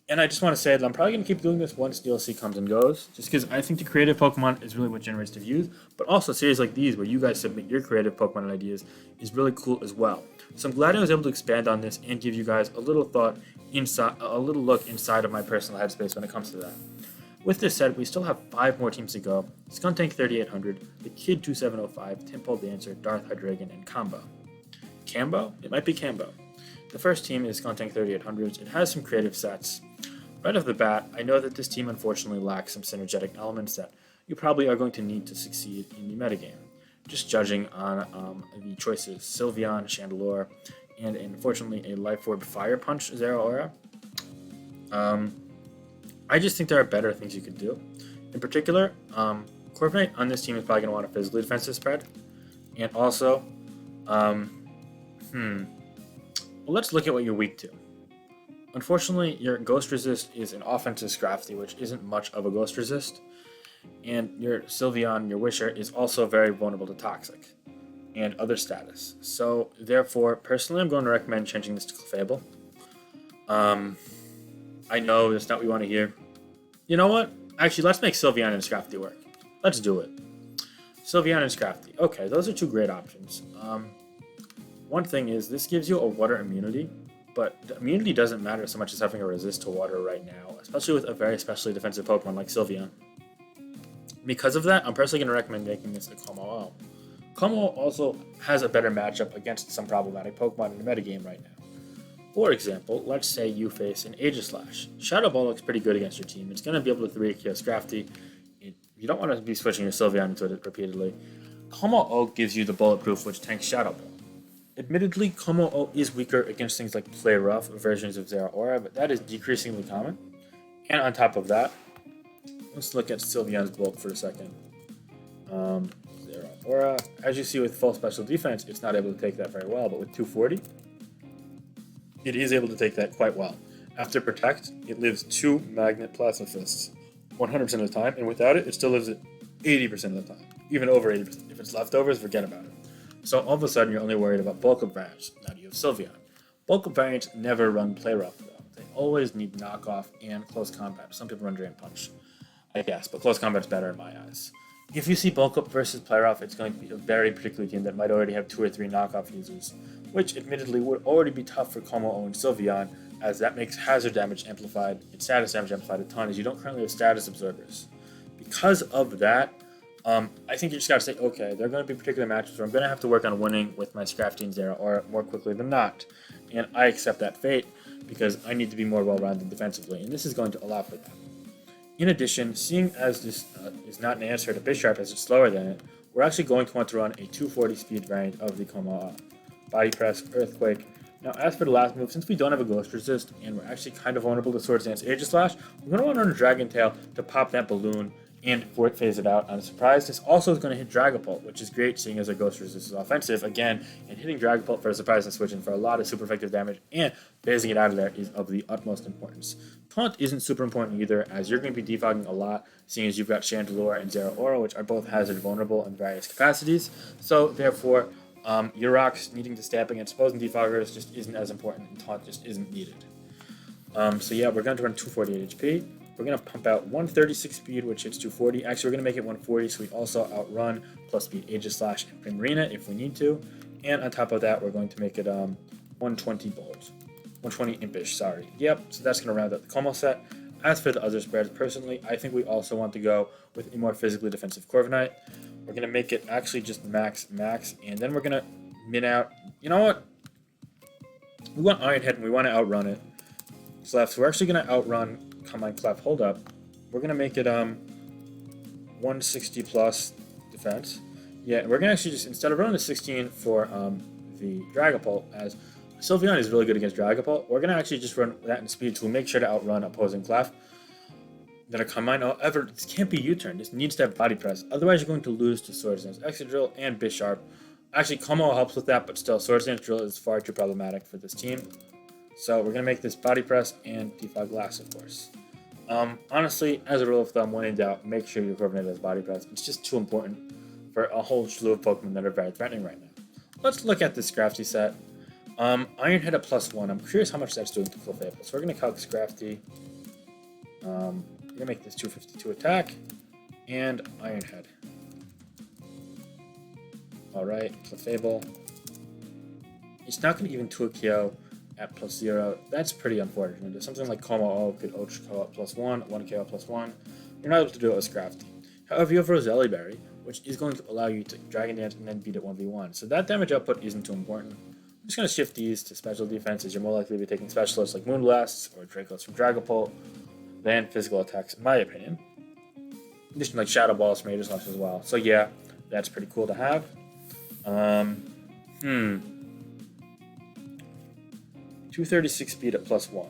And I just want to say that I'm probably going to keep doing this once DLC comes and goes, just because I think the creative Pokemon is really what generates the views, but also series like these where you guys submit your creative Pokemon ideas is really cool as well. So I'm glad I was able to expand on this and give you guys a little look inside of my personal headspace when it comes to that. With this said, we still have 5 more teams to go: Skuntank 3800, the Kid 2705, Temple Dancer, Darth Hydreigon, and Combo. Cambo? It might be Cambo. The first team is Skuntank 3800s. It has some creative sets. Right off the bat, I know that this team unfortunately lacks some synergetic elements that you probably are going to need to succeed in the metagame. Just judging on the choices: Sylveon, Chandelure, and unfortunately a Life Orb Fire Punch Zera Aura. I just think there are better things you could do. In particular, Corviknight on this team is probably going to want a physically defensive spread. And also, well, let's look at what you're weak to. Unfortunately, your Ghost Resist is an offensive Scrafty, which isn't much of a Ghost Resist. And your Sylveon, your Wisher, is also very vulnerable to Toxic and other status. So, therefore, personally, I'm going to recommend changing this to Clefable. I know that's not what you want to hear. You know what? Actually, let's make Sylveon and Scrafty work. Let's do it. Sylveon and Scrafty. Okay, those are 2 great options. One thing is, this gives you a water immunity, but the immunity doesn't matter so much as having a resist to water right now, especially with a very specially defensive Pokemon like Sylveon. Because of that, I'm personally going to recommend making this a Como-O. Como-O also has a better matchup against some problematic Pokemon in the metagame right now. For example, let's say you face an Aegislash. Shadow Ball looks pretty good against your team. It's going to be able to 3-KO Scrafty. You don't want to be switching your Sylveon into it repeatedly. Como-O gives you the Bulletproof, which tanks Shadow Ball. Admittedly, Como-O is weaker against things like Play Rough versions of Zera Aura, but that is decreasingly common. And on top of that, let's look at Sylveon's bulk for a second. Zera Aura, as you see with full special defense, it's not able to take that very well, but with 240, it is able to take that quite well. After Protect, it lives 2 Magnet Plasma Fists 100% of the time, and without it, it still lives it 80% of the time. Even over 80%. If it's leftovers, forget about it. So all of a sudden, you're only worried about bulk up variants. Now you have Sylveon. Bulk up variants never run Play Rough, though. They always need knockoff and close combat. Some people run Drain Punch, I guess, but close combat's better in my eyes. If you see bulk up versus Play Rough, it's going to be a very particular team that might already have 2 or 3 knockoff users, which admittedly would already be tough for Como-O and Sylveon, as that makes hazard damage amplified and status damage amplified a ton, as you don't currently have status absorbers. Because of that, I think you just gotta say, okay, there are going to be particular matches where I'm going to have to work on winning with my Scrafty and Zera or more quickly than not. And I accept that fate because I need to be more well-rounded defensively, and this is going to allow for that. In addition, seeing as this is not an answer to Bisharp as it's slower than it, we're actually going to want to run a 240 speed variant of the Como Body Press, Earthquake. Now, as for the last move, since we don't have a Ghost Resist, and we're actually kind of vulnerable to Swords Dance Aegislash, we're going to want to run a Dragon Tail to pop that balloon and phase it out on a surprise. This also is going to hit Dragapult, which is great seeing as our Ghost Resist is offensive again, and hitting Dragapult for a surprise and switching for a lot of super effective damage and phasing it out of there is of the utmost importance. Taunt isn't super important either, as you're going to be defogging a lot, seeing as you've got Chandelure and Zeraora, which are both hazard vulnerable in various capacities. So therefore, your rocks needing to stay up against opposing defoggers just isn't as important, and Taunt just isn't needed. So yeah, we're going to run 248 HP. We're going to pump out 136 speed, which hits 240. Actually, we're going to make it 140, so we also outrun plus speed Aegislash and Primarina if we need to. And on top of that, we're going to make it 120 Bolt. 120 Impish, sorry. Yep, so that's going to round out the Como set. As for the other spreads, personally, I think we also want to go with a more physically defensive Corviknight. We're going to make it actually just max, and then we're going to min out. You know what? We want Iron Head, and we want to outrun it. So we're actually going to outrun Come on, Clef, hold up. We're gonna make it 160 plus defense. Yeah, we're gonna actually just, instead of running the 16 for the Dragapult, as Sylveon is really good against Dragapult, we're gonna actually just run that in speed to make sure to outrun opposing Clef. Then a Combine, however, this can't be U-turn. This needs to have Body Press. Otherwise, you're going to lose to Swords Dance Excadrill and Bisharp. Actually, Como helps with that, but still, Swords Dance Drill is far too problematic for this team. So we're going to make this Body Press and Defog Glass, of course. Honestly, as a rule of thumb, when in doubt, make sure your Corviknight has Body Press. It's just too important for a whole slew of Pokemon that are very threatening right now. Let's look at this Scrafty set. Iron Head at +1. I'm curious how much that's doing to Clefable. So we're going to calc Scrafty. We're going to make this 252 attack and Iron Head. Alright, Clefable. It's not going to even 2-KO at +0. That's pretty unfortunate. If something like Como could KO at +1, 1-KO at +1, you're not able to do it with Scrafty. However, you have Roselli Berry, which is going to allow you to Dragon Dance and then beat it 1v1. So that damage output isn't too important. I'm just going to shift these to special defenses. You're more likely to be taking specialists like Moonblasts or Dracos from Dragapult than physical attacks, in my opinion. In addition, like Shadow Balls from Aegislash as well. So yeah, that's pretty cool to have. 236 speed at +1.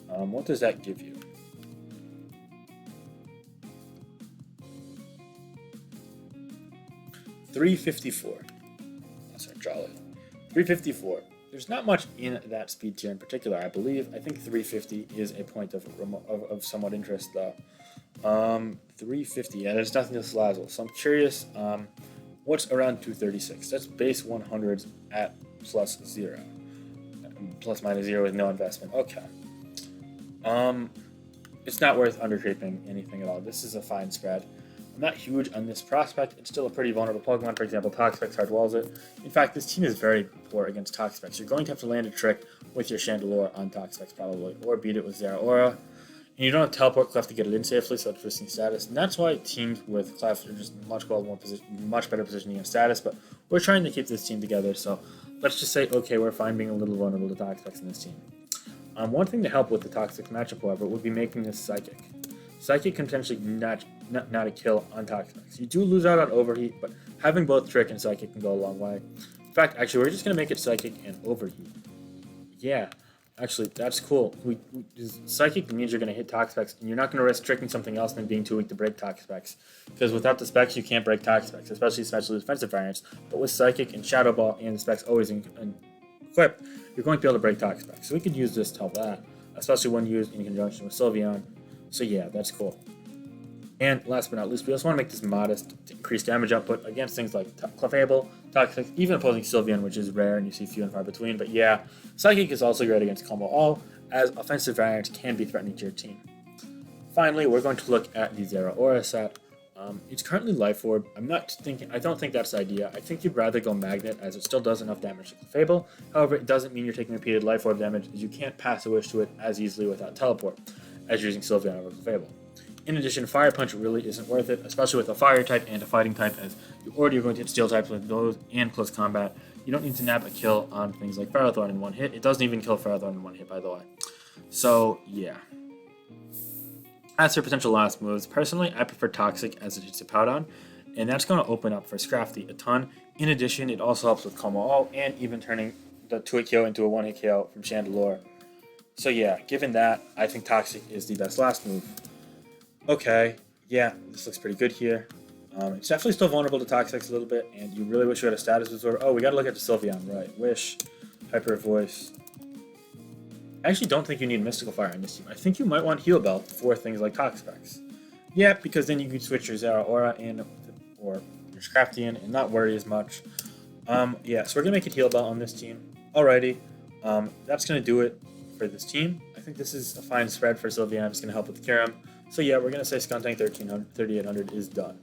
What does that give you? $354. That's our jolly. 354. There's not much in that speed tier in particular, I believe. I think 350 is a point of somewhat interest, though. 350. Yeah, there's nothing to Slazzle. So I'm curious. What's around 236? That's base 100s at +0. ±0 with no investment. Okay. It's not worth undercreeping anything at all. This is a fine spread. I'm not huge on this prospect. It's still a pretty vulnerable Pokemon. For example, Toxapex hard walls it. In fact, this team is very poor against Toxapex. You're going to have to land a trick with your Chandelure on Toxapex probably, or beat it with Zeraora. And you don't have Teleport Clef to get it in safely, so it's risking status. And that's why teams with Clef are just much better positioning against status. But we're trying to keep this team together, so let's just say, okay, we're fine being a little vulnerable to Toxapex in this team. One thing to help with the Toxic matchup, however, would be making this Psychic. Psychic can potentially not a kill on Toxapex. You do lose out on Overheat, but having both Trick and Psychic can go a long way. In fact, actually, we're just going to make it Psychic and Overheat. Yeah, actually, that's cool. Psychic means you're going to hit Toxapex, and you're not going to risk tricking something else than being too weak to break Toxapex. Because without the specs, you can't break Toxapex, especially defensive variants. But with Psychic and Shadow Ball and the specs always equipped, you're going to be able to break Toxapex. So we could use this to help that, especially when used in conjunction with Sylveon. So yeah, that's cool. And last but not least, we also want to make this modest to increase damage output against things like Clefable, Toxic, even opposing Sylveon, which is rare and you see few and far between. But yeah, Psychic is also great against Como All, as offensive variants can be threatening to your team. Finally, we're going to look at the Zeraora set. It's currently Life Orb. I don't think that's the idea. I think you'd rather go Magnet, as it still does enough damage to Clefable. However, it doesn't mean you're taking repeated Life Orb damage, as you can't pass a wish to it as easily without Teleport, as you're using Sylveon over Clefable. In addition, Fire Punch really isn't worth it, especially with a Fire type and a Fighting type, as you already are going to hit Steel types with those and Close Combat. You don't need to nab a kill on things like Ferrothorn in one hit. It doesn't even kill Ferrothorn in one hit, by the way. So, yeah. As for potential last moves, personally, I prefer Toxic as it hits a Powdon, and that's going to open up for Scrafty a ton. In addition, it also helps with Como All and even turning the 2-hit KO into a 1-hit KO from Chandelure. So yeah, given that, I think Toxic is the best last move. Okay, yeah, this looks pretty good here. It's definitely still vulnerable to Toxics a little bit, and you really wish you had a status absorber. Oh, we gotta look at the Sylveon, right. Wish, Hyper Voice. I actually don't think you need Mystical Fire in this team. I think you might want Heal Belt for things like Toxapex. Yeah, because then you can switch your Zeraora in, or your Scrafty in, and not worry as much. Yeah, so we're gonna make it Heal Belt on this team. Alrighty, that's gonna do it for this team. I think this is a fine spread for Sylveon. It's gonna help with Kyurem. So yeah, we're gonna say Skuntank 3800 is done.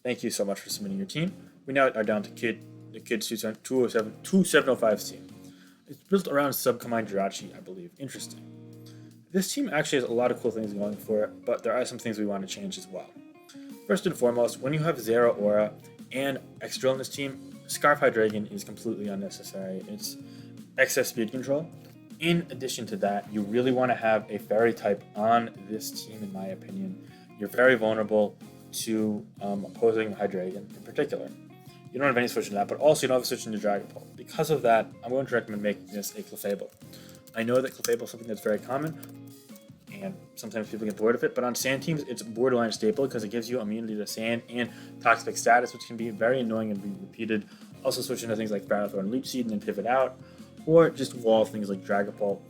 Thank you so much for submitting your team. We now are down to the Kids 2705's team. It's built around Subcombine Jirachi, I believe. Interesting. This team actually has a lot of cool things going for it, but there are some things we want to change as well. First and foremost, when you have Zeraora and Excadrill in this team, Scarf Hydreigon is completely unnecessary. It's excess speed control. In addition to that, you really want to have a Fairy type on this team, in my opinion. You're very vulnerable to opposing Hydreigon in particular. You don't have any switch in that, but also you don't have a switch into Dragon Ball. Because of that, I'm going to recommend making this a Clefable. I know that Clefable is something that's very common, and sometimes people get bored of it, but on sand teams, it's borderline staple because it gives you immunity to sand and Toxic status, which can be very annoying and be repeated. Also switch into things like Ferrothorn and Leech Seed and then pivot out, or just wall things like Dragapult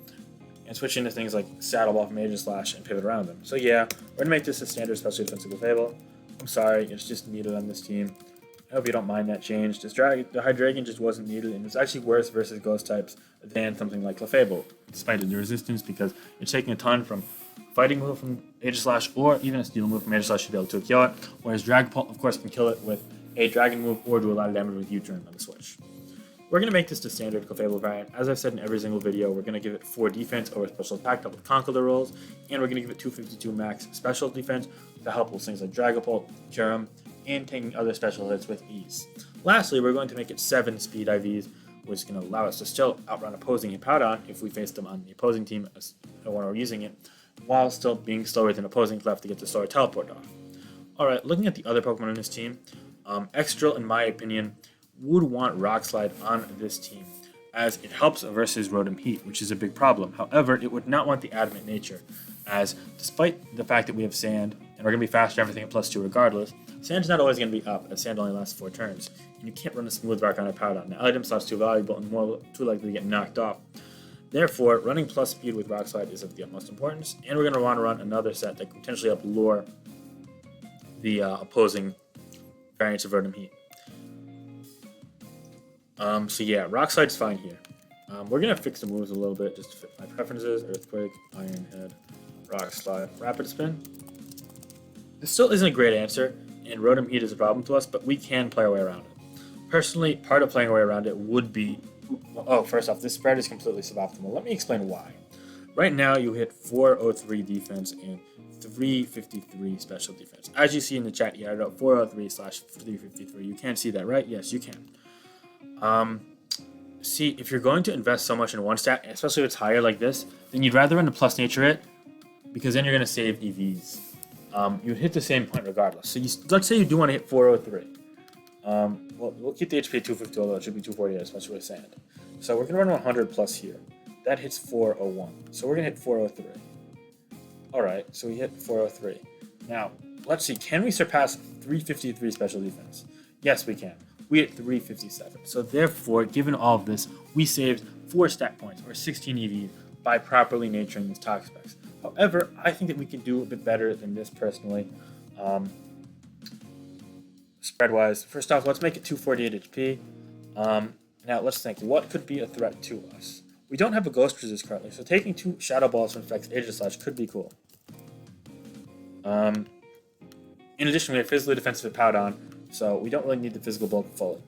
and switch into things like Saddle Ball from Aegislash and pivot around them. So yeah, we're going to make this a standard special defensive Clefable. I'm sorry, it's just needed on this team. I hope you don't mind that change. The Hydreigon just wasn't needed, and it's actually worse versus Ghost types than something like Clefable, despite the resistance, because it's taking a ton from Fighting move from Aegislash or even a Steel move from Aegislash to be able to kill it, whereas Dragapult, of course, can kill it with a Dragon move or do a lot of damage with U-turn on the switch. We're going to make this the standard Clefable variant. As I've said in every single video, we're going to give it 4 defense over special attack to help with Conkeldurr rolls, and we're going to give it 252 max special defense to help with things like Dragapult, Kyurem, and taking other special hits with ease. Lastly, we're going to make it 7 speed IVs, which is going to allow us to still outrun opposing Hippowdon if we face them on the opposing team when we're using it, while still being slower than opposing left to get the Solar Teleport off. Alright, looking at the other Pokemon in this team, Excadrill, in my opinion, would want Rock Slide on this team, as it helps versus Rotom Heat, which is a big problem. However, it would not want the Adamant nature, as despite the fact that we have Sand, and we're going to be faster everything at +2 regardless, Sand's not always going to be up, as Sand only lasts 4 turns, and you can't run a Smooth Rock on a Powder. Now, item slot's too valuable and too likely to get knocked off. Therefore, running plus speed with Rock Slide is of the utmost importance, and we're going to want to run another set that can potentially help lure the opposing variants of Rotom Heat. So yeah, Rock Slide's fine here. We're going to fix the moves a little bit just to fit my preferences. Earthquake, Iron Head, Rock Slide, Rapid Spin. This still isn't a great answer, and Rotom Heat is a problem to us, but we can play our way around it. Personally, part of playing our way around it would be... Oh, first off, this spread is completely suboptimal. Let me explain why. Right now, you hit 403 defense and 353 special defense. As you see in the chat, you added up 403/353. You can see that, right? Yes, you can. See, if you're going to invest so much in one stat, especially if it's higher like this, then you'd rather run the plus nature it, because then you're going to save EVs. You'd hit the same point regardless. So let's say you do want to hit 403. Well, we'll keep the HP at 250, although it should be 248, especially with Sand. So we're going to run 100 plus here. That hits 401. So we're going to hit 403. Alright, so we hit 403. Now, let's see, can we surpass 353 special defense? Yes, we can. We hit 357. So therefore, given all of this, we saved 4 stat points, or 16 EV, by properly naturing these Toxapex. However, I think that we can do a bit better than this personally. Spread-wise, first off, let's make it 248 HP. Now, let's think, what could be a threat to us? We don't have a Ghost Resist currently, so taking 2 Shadow Balls from Effects Aegislash could be cool. In addition, we have physically defensive at Powdon, so we don't really need the physical bulk fully.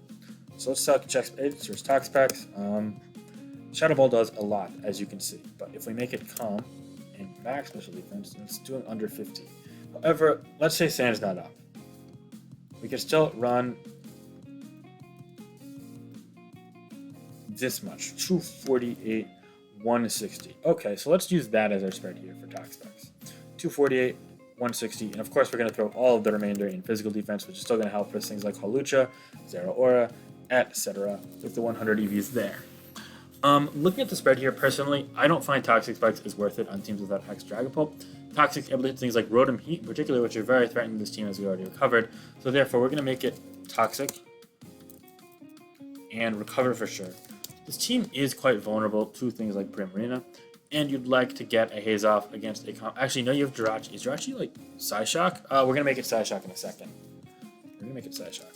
So let's check Aegislash Toxapex. Shadow Ball does a lot, as you can see, but if we make it calm and max special defense, it's doing under 50. However, let's say Sand's not up. We can still run this much, 248, 160. Okay, so let's use that as our spread here for talk specs. 248, 160, and of course we're going to throw all of the remainder in physical defense, which is still going to help us things like Hawlucha, Zera Aura, etc. with the 100 EVs there. Looking at the spread here, personally, I don't find Toxic Spikes is worth it on teams without Hex Dragapult. Toxic able to hit things like Rotom Heat in particular, which are very threatening to this team as we already covered. So therefore, we're going to make it Toxic and Recover for sure. This team is quite vulnerable to things like Primarina, and you'd like to get a Haze off against a Actually, no, you have Jirachi. Is Jirachi like Psyshock? We're going to make it Psyshock in a second. We're going to make it Psyshock.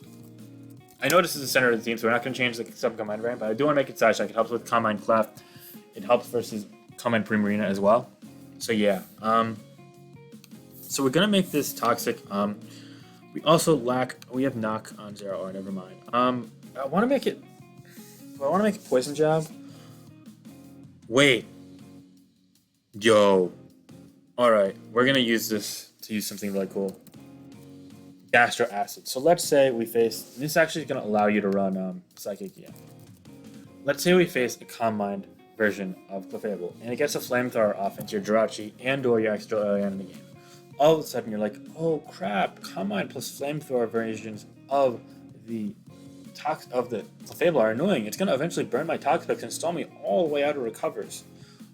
I know this is the center of the team, so we're not going to change the sub-combine variant, but I do want to make it Psyshock. It helps with Combine Clef. It helps versus Combine Primarina as well. So yeah. So we're going to make this Toxic. We also lack... We have Knock on Zero, or never mind. I want to make it... Do I want to make it Poison Jab? Wait. Yo. Alright, we're going to use this to use something really cool. Gastro Acid. So let's say we face... This actually is going to allow you to run Psychic EM. Let's say we face a Combined version of Clefable, and it gets a Flamethrower off into your Jirachi and or your extra early on in the game. All of a sudden you're like, oh crap, Combine plus Flamethrower versions of the Clefable are annoying. It's going to eventually burn my Toxapex and stall me all the way out of recovers.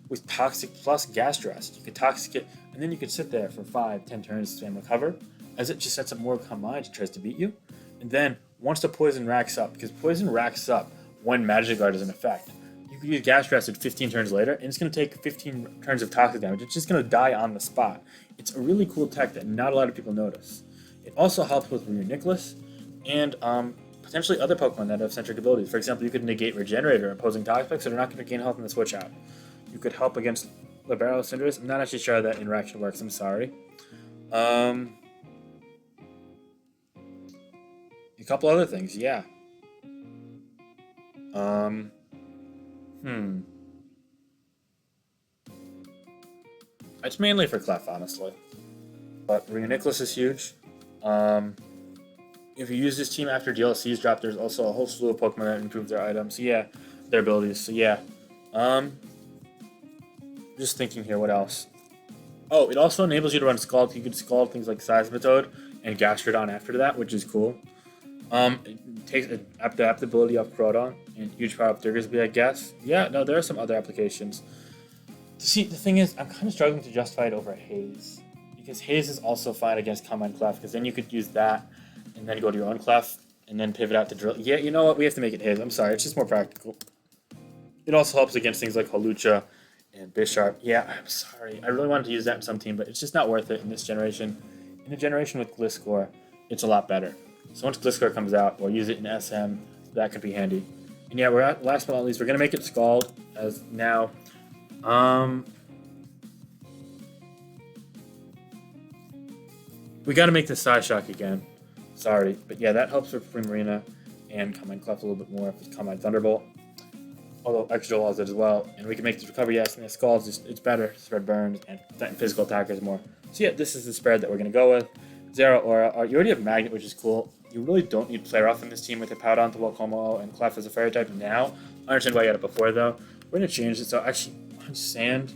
With Toxic plus Gastro Acid, you can Toxic it, and then you can sit there for 5-10 turns to spam Recover, as it just sets up more Combines and tries to beat you. And then, once the Poison racks up, because Poison racks up when Magic Guard is in effect, you can use Gastro Acid 15 turns later, and it's going to take 15 turns of Toxic damage. It's just going to die on the spot. It's a really cool tech that not a lot of people notice. It also helps with Reuniclus, and potentially other Pokemon that have centric abilities. For example, you could negate Regenerator opposing Toxapex, so they're not going to gain health in the switch out. You could help against Libero Cinderace. I'm not actually sure how that interaction works, I'm sorry. A couple other things, yeah. It's mainly for Clef, honestly. But Reuniclus is huge. If you use this team after DLCs drop, there's also a whole slew of Pokemon that improve their items. So yeah, their abilities. So yeah. Just thinking here, what else? Oh, it also enables you to run Scald. You can Scald things like Seismitoad and Gastrodon after that, which is cool. It takes the adaptability of Crodon and huge power up Diggersby, I guess. Yeah, no, there are some other applications. See, the thing is, I'm kind of struggling to justify it over Haze. Because Haze is also fine against Combine Clef, because then you could use that and then go to your own Clef and then pivot out to Drill. Yeah, you know what? We have to make it Haze. I'm sorry, it's just more practical. It also helps against things like Hawlucha and Bisharp. Yeah, I'm sorry. I really wanted to use that in some team, but it's just not worth it in this generation. In a generation with Gliscor, it's a lot better. So once Gliscor comes out, we'll use it in SM. That could be handy. And yeah, last but not least, we're going to make it Scald as now. We got to make the Psyshock again. Sorry. But yeah, that helps with Primarina and Combine Clef a little bit more with Combine Thunderbolt. Although Extra has it as well. And we can make the Recovery, yes, and the Scald's it's better. Spread burns and physical attackers more. So yeah, this is the spread that we're going to go with. Zera Aura. You already have Magnet, which is cool. You really don't need Play Rough in this team with a Powdon, Wakomo, and Clef as a Fairy type now. I understand why you had it before, though. We're going to change it. So actually, on Sand.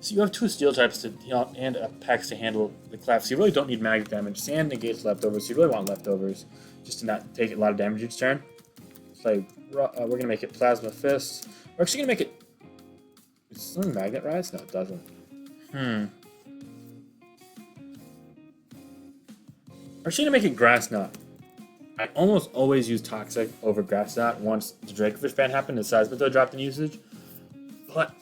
So you have two Steel types to, and a Pex to handle the Clef. So you really don't need Magnet damage. Sand negates Leftovers, so you really want Leftovers just to not take a lot of damage each turn. We're going to make it Plasma Fist. We're actually going to make it... Is something Magnet Rise? No, it doesn't. We're actually going to make it Grass Knot. I almost always use Toxic over Grass Knot once the Dracofish ban happened and Seismitoad dropped in usage. But,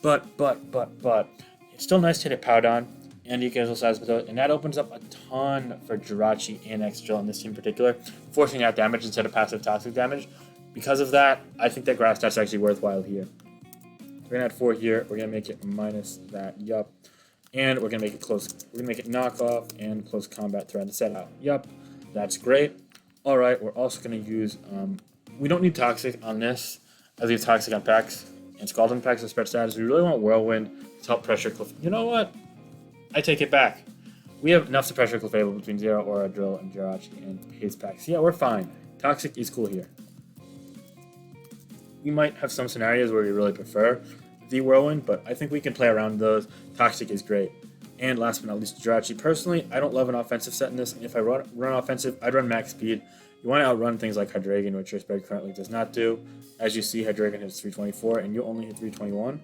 it's still nice to hit a Powdon and occasional Seismitoad, and that opens up a ton for Jirachi and X-Drill in this team in particular, forcing out damage instead of passive Toxic damage. Because of that, I think that Grass Knot's actually worthwhile here. We're going to add 4 here, we're going to make it minus that, yup. And we're going to make it close, we're going to make it knockoff and close combat threat to set out. Yup, that's great. Alright, we're also going to use, we don't need Toxic on this, as we have Toxic on Pex, and Scalding Pex with spread status. We really want Whirlwind to help pressure Cliff. You know what? I take it back. We have enough suppressor available between Zero, Aura, Drill, and Jirachi and Haze packs. Yeah, we're fine. Toxic is cool here. We might have some scenarios where we really prefer the Whirlwind, but I think we can play around those. Toxic is great. And last but not least, Jirachi. Personally, I don't love an offensive set in this. If I run offensive, I'd run max speed. You want to outrun things like Hydreigon, which your spread currently does not do. As you see, Hydreigon hits 324, and you only hit 321.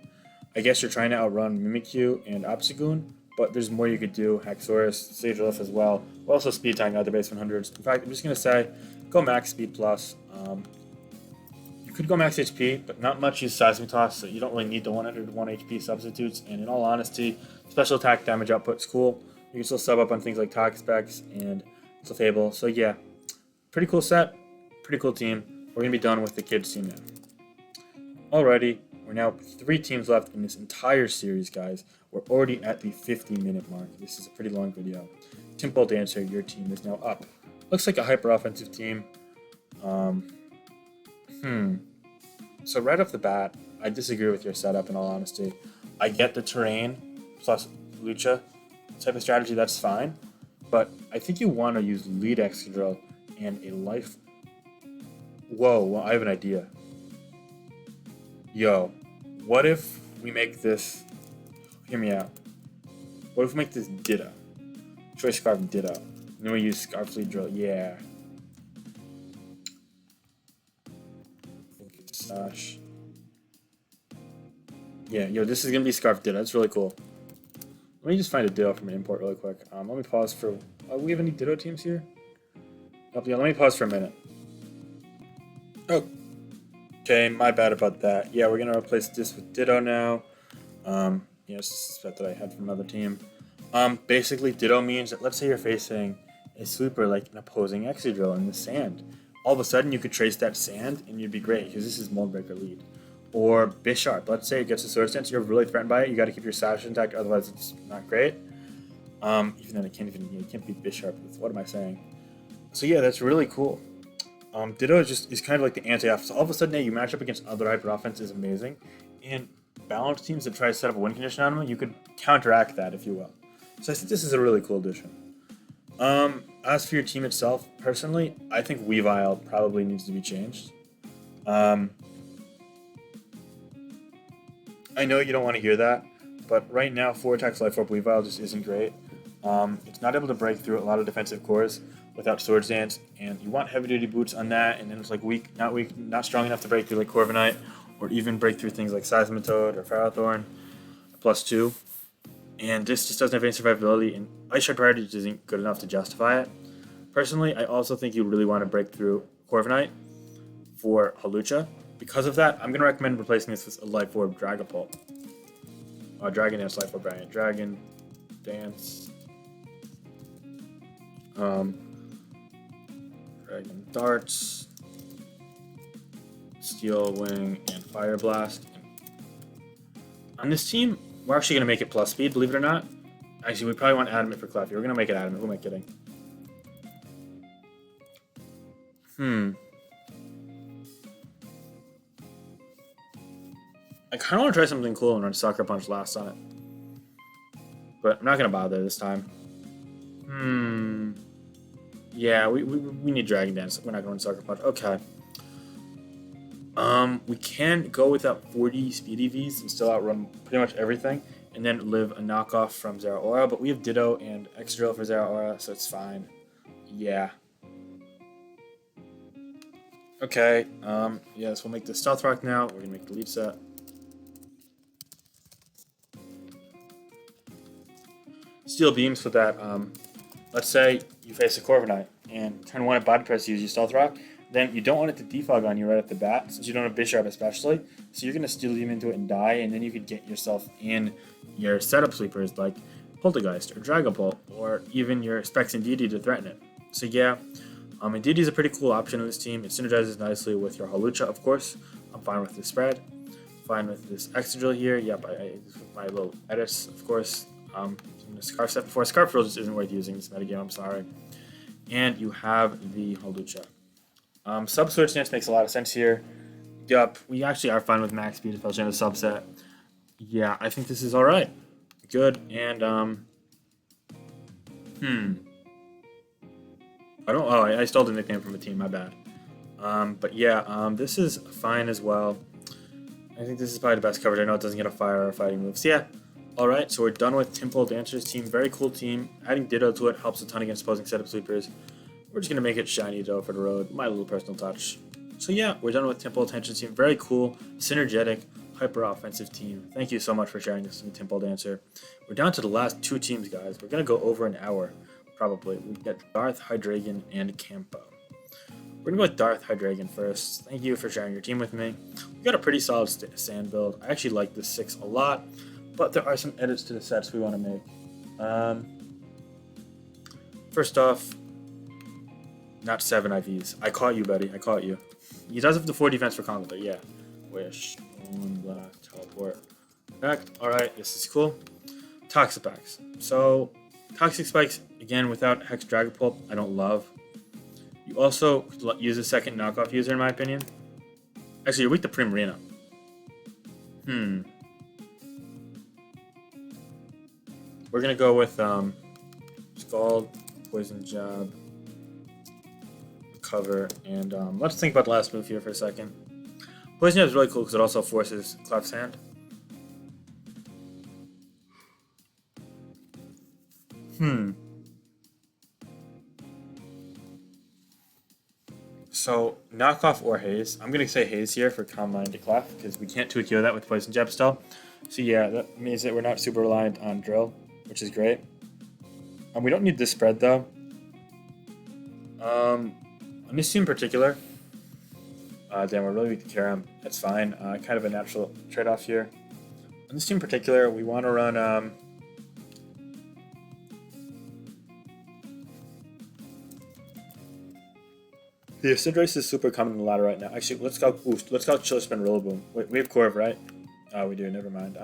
I guess you're trying to outrun Mimikyu and Obstagoon, but there's more you could do. Haxorus, Sagelith as well. We're also speed tying other base 100s. In fact, I'm just going to say, go max speed plus. You could go max HP, but not much use Seismic Toss, so you don't really need the 101 HP substitutes. And in all honesty, special attack damage output is cool. You can still sub up on things like Toxapex and Clefable. So yeah, pretty cool set, pretty cool team. We're going to be done with the kids team now. Alrighty, we're now 3 teams left in this entire series, guys. We're already at the 50-minute mark. This is a pretty long video. Timple Dancer, your team is now up. Looks like a hyper-offensive team. So right off the bat, I disagree with your setup in all honesty. I get the terrain plus Lucha type of strategy, that's fine. But I think you want to use lead Excadrill and a life. Whoa, well, I have an idea. Yo, what if we make this, hear me out. What if we make this Ditto? Choice Scarf Ditto. And then we use Scarf Lead Drill, yeah. Gosh. Yeah, yo, this is gonna be Scarf Ditto. That's really cool. Let me just find a Ditto from an import really quick. Let me pause for. We have any Ditto teams here? Oh, yeah, let me pause for a minute. Oh, okay, my bad about that. Yeah, we're gonna replace this with Ditto now. This is a set that I had from another team. Basically, Ditto means that let's say you're facing a sweeper like an opposing Excadrill in the sand. All of a sudden you could trace that sand and you'd be great because this is Mold Breaker lead. Or Bisharp, let's say it gets a Sword Stance, you're really threatened by it, you got to keep your Sash intact, otherwise it's not great. Even then you can't beat Bisharp with, what am I saying? So yeah, that's really cool. Ditto is kind of like the anti-off, so all of a sudden you match up against other hyper offense is amazing. And balanced teams that try to set up a win condition on them, you could counteract that if you will. So I think this is a really cool addition. As for your team itself, personally, I think Weavile probably needs to be changed. I know you don't want to hear that, but right now 4 attacks Life Orb Weavile just isn't great. It's not able to break through a lot of defensive cores without Sword Dance, and you want heavy duty boots on that, and then it's like not strong enough to break through like Corviknight, or even break through things like Seismitoad or Ferrothorn, +2. And this just doesn't have any survivability, and Ice Shard Priority just isn't good enough to justify it. Personally, I also think you really want to break through Corviknight for Hawlucha. Because of that, I'm going to recommend replacing this with a Life Orb Dragapult. Dragon Dance, Life Orb Dragon. Dragon Dance. Dragon Darts. Steel Wing and Fire Blast. On this team, we're actually going to make it plus speed, believe it or not. Actually, we probably want Adamant for Clefty. We're going to make it Adamant. Who am I kidding? I kind of want to try something cool and run Sucker Punch last on it. But I'm not going to bother this time. Yeah, we need Dragon Dance. We're not going to Sucker Punch. Okay. We can go without 40 speed EVs and still outrun pretty much everything, and then live a knockoff from Zeraora, but we have Ditto and Excadrill for Zeraora, so it's fine. Yeah. Okay, yes, we'll make the Stealth Rock now. We're gonna make the lead set. Steel Beams with that, let's say you face a Corviknight, and turn 1 at body press, use your Stealth Rock. Then you don't want it to defog on you right off the bat, since you don't have Bisharp especially. So you're going to Steel Beam into it and die, and then you could get yourself in your setup sweepers like Poltergeist or Dragapult, or even your Specs and DD to threaten it. So yeah, Indeedee is a pretty cool option in this team. It synergizes nicely with your Hawlucha, of course. I'm fine with this spread. Fine with this Excadrill here. Yep, my little Edis, of course. I'm going to Scarf Set before. Scarf Drill just isn't worth using this metagame, I'm sorry. And you have the Hawlucha. Sub-Sword Stance makes a lot of sense here. Yup, we actually are fine with max speed, especially in a subset. Yeah, I think this is alright. Good, and Hmm. I don't. Oh, I stole the nickname from a team. My bad. But yeah, this is fine as well. I think this is probably the best coverage. I know it doesn't get a fire or fighting moves. Yeah. All right, so we're done with Temple Dancer's team. Very cool team. Adding Ditto to it helps a ton against opposing setup sweepers. We're just gonna make it shiny though for the road. My little personal touch. So yeah, we're done with Temple Dancer's team. Very cool, synergetic, hyper offensive team. Thank you so much for sharing this with Temple Dancer. We're down to the last two teams, guys. We're gonna go over an hour, probably. We got Darth, Hydreigon, and Campo. We're gonna go with Darth Hydreigon first. Thank you for sharing your team with me. We got a pretty solid sand build. I actually like this 6 a lot, but there are some edits to the sets we want to make. First off, not 7 IVs. I caught you, buddy. I caught you. He does have the 4 defense for combo, but yeah. Wish. Teleport. Back. Alright, this is cool. Toxic Spikes. So, Toxic Spikes, again, without Hex Dragapult, I don't love. You also could use a second knockoff user, in my opinion. Actually, you're weak to Primarina. We're gonna go with Scald, Poison Jab, Cover, and let's think about the last move here for a second. Poison Jab is really cool because it also forces Clef's Hand. So, knockoff or haze. I'm going to say haze here for Calm Mind to Clef because we can't 2-KO that with Poison Jab still. So yeah, that means that we're not super reliant on Drill, which is great. We don't need this spread though. On this team in particular, damn, we're really weak to Karam. That's fine. Kind of a natural trade-off here. On this team in particular, we want to run... The Cinderace is super common in the ladder right now. Actually, let's go Boost. Let's go Chill Spin Rillaboom. Wait, we have Corv, right? Oh, we do. Never mind.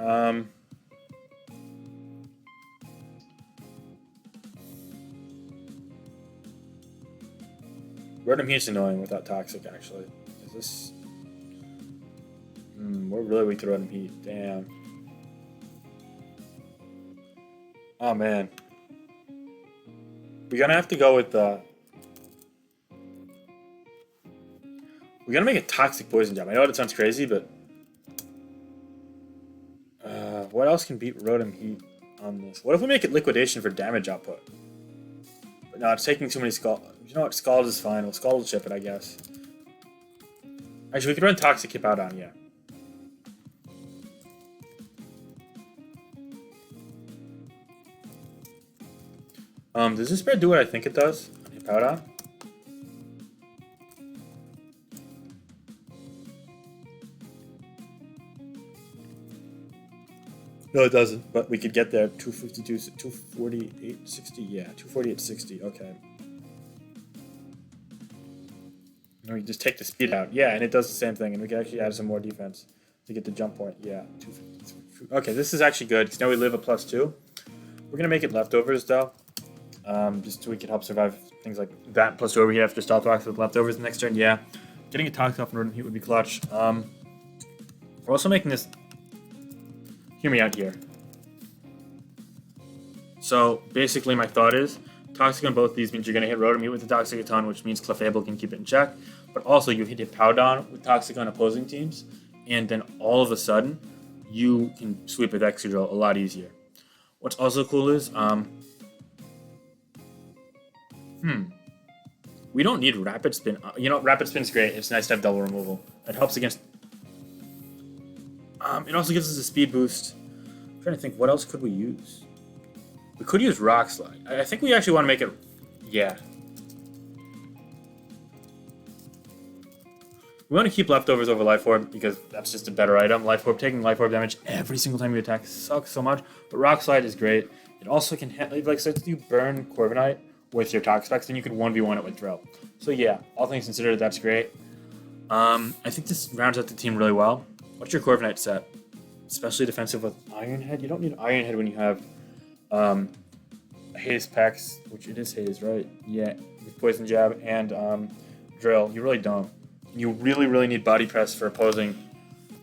Rotom Heat's annoying without Toxic, actually. Is this... we're really weak to Rotom Heat. Damn. Oh, man. We're gonna have to go with the... We're gonna make a Toxic Poison Jab. I know that sounds crazy, but... what else can beat Rotom Heat on this? What if we make it Liquidation for damage output? But no, it's taking too many Scald. You know what? Scald is fine. We'll Scald chip it, I guess. Actually, we could run Toxic Hippowdon, yeah. Does this spread do what I think it does on Hippowdon? No, it doesn't. But we could get there. 252, 248, 60. Yeah, 248, 60. Okay. And we just take the speed out. Yeah, and it does the same thing. And we can actually add some more defense to get the jump point. Yeah. 253. Okay, this is actually good because now we live a +2. We're going to make it leftovers, though. Just so we can help survive things like that. +2 over here after Stealth Rocks with leftovers the next turn. Yeah. Getting a Toxic off Northern Heat would be clutch. We're also making this... Hear me out here. So basically my thought is Toxic on both these means you're going to hit Rotom Heat with the Toxic a ton, which means Clefable can keep it in check. But also you hit Hippowdon with Toxic on opposing teams, and then all of a sudden you can sweep with Excadrill a lot easier. What's also cool is we don't need Rapid Spin. You know, Rapid Spin's great. It's nice to have double removal. It helps against... it also gives us a speed boost. I'm trying to think, what else could we use? We could use Rock Slide. I think we actually want to make it... Yeah. We want to keep Leftovers over Life Orb because that's just a better item. Life Orb, taking Life Orb damage every single time you attack sucks so much. But Rock Slide is great. It also can... Like, so if you burn Corviknight with your Toxic Specs, then you can 1v1 it with Drill. So yeah, all things considered, that's great. I think this rounds out the team really well. What's your Corviknight set? Especially defensive with Iron Head? You don't need Iron Head when you have Haze Pex, which it is Haze, right? Yeah, with Poison Jab and Drill. You really don't. You really, really need Body Press for opposing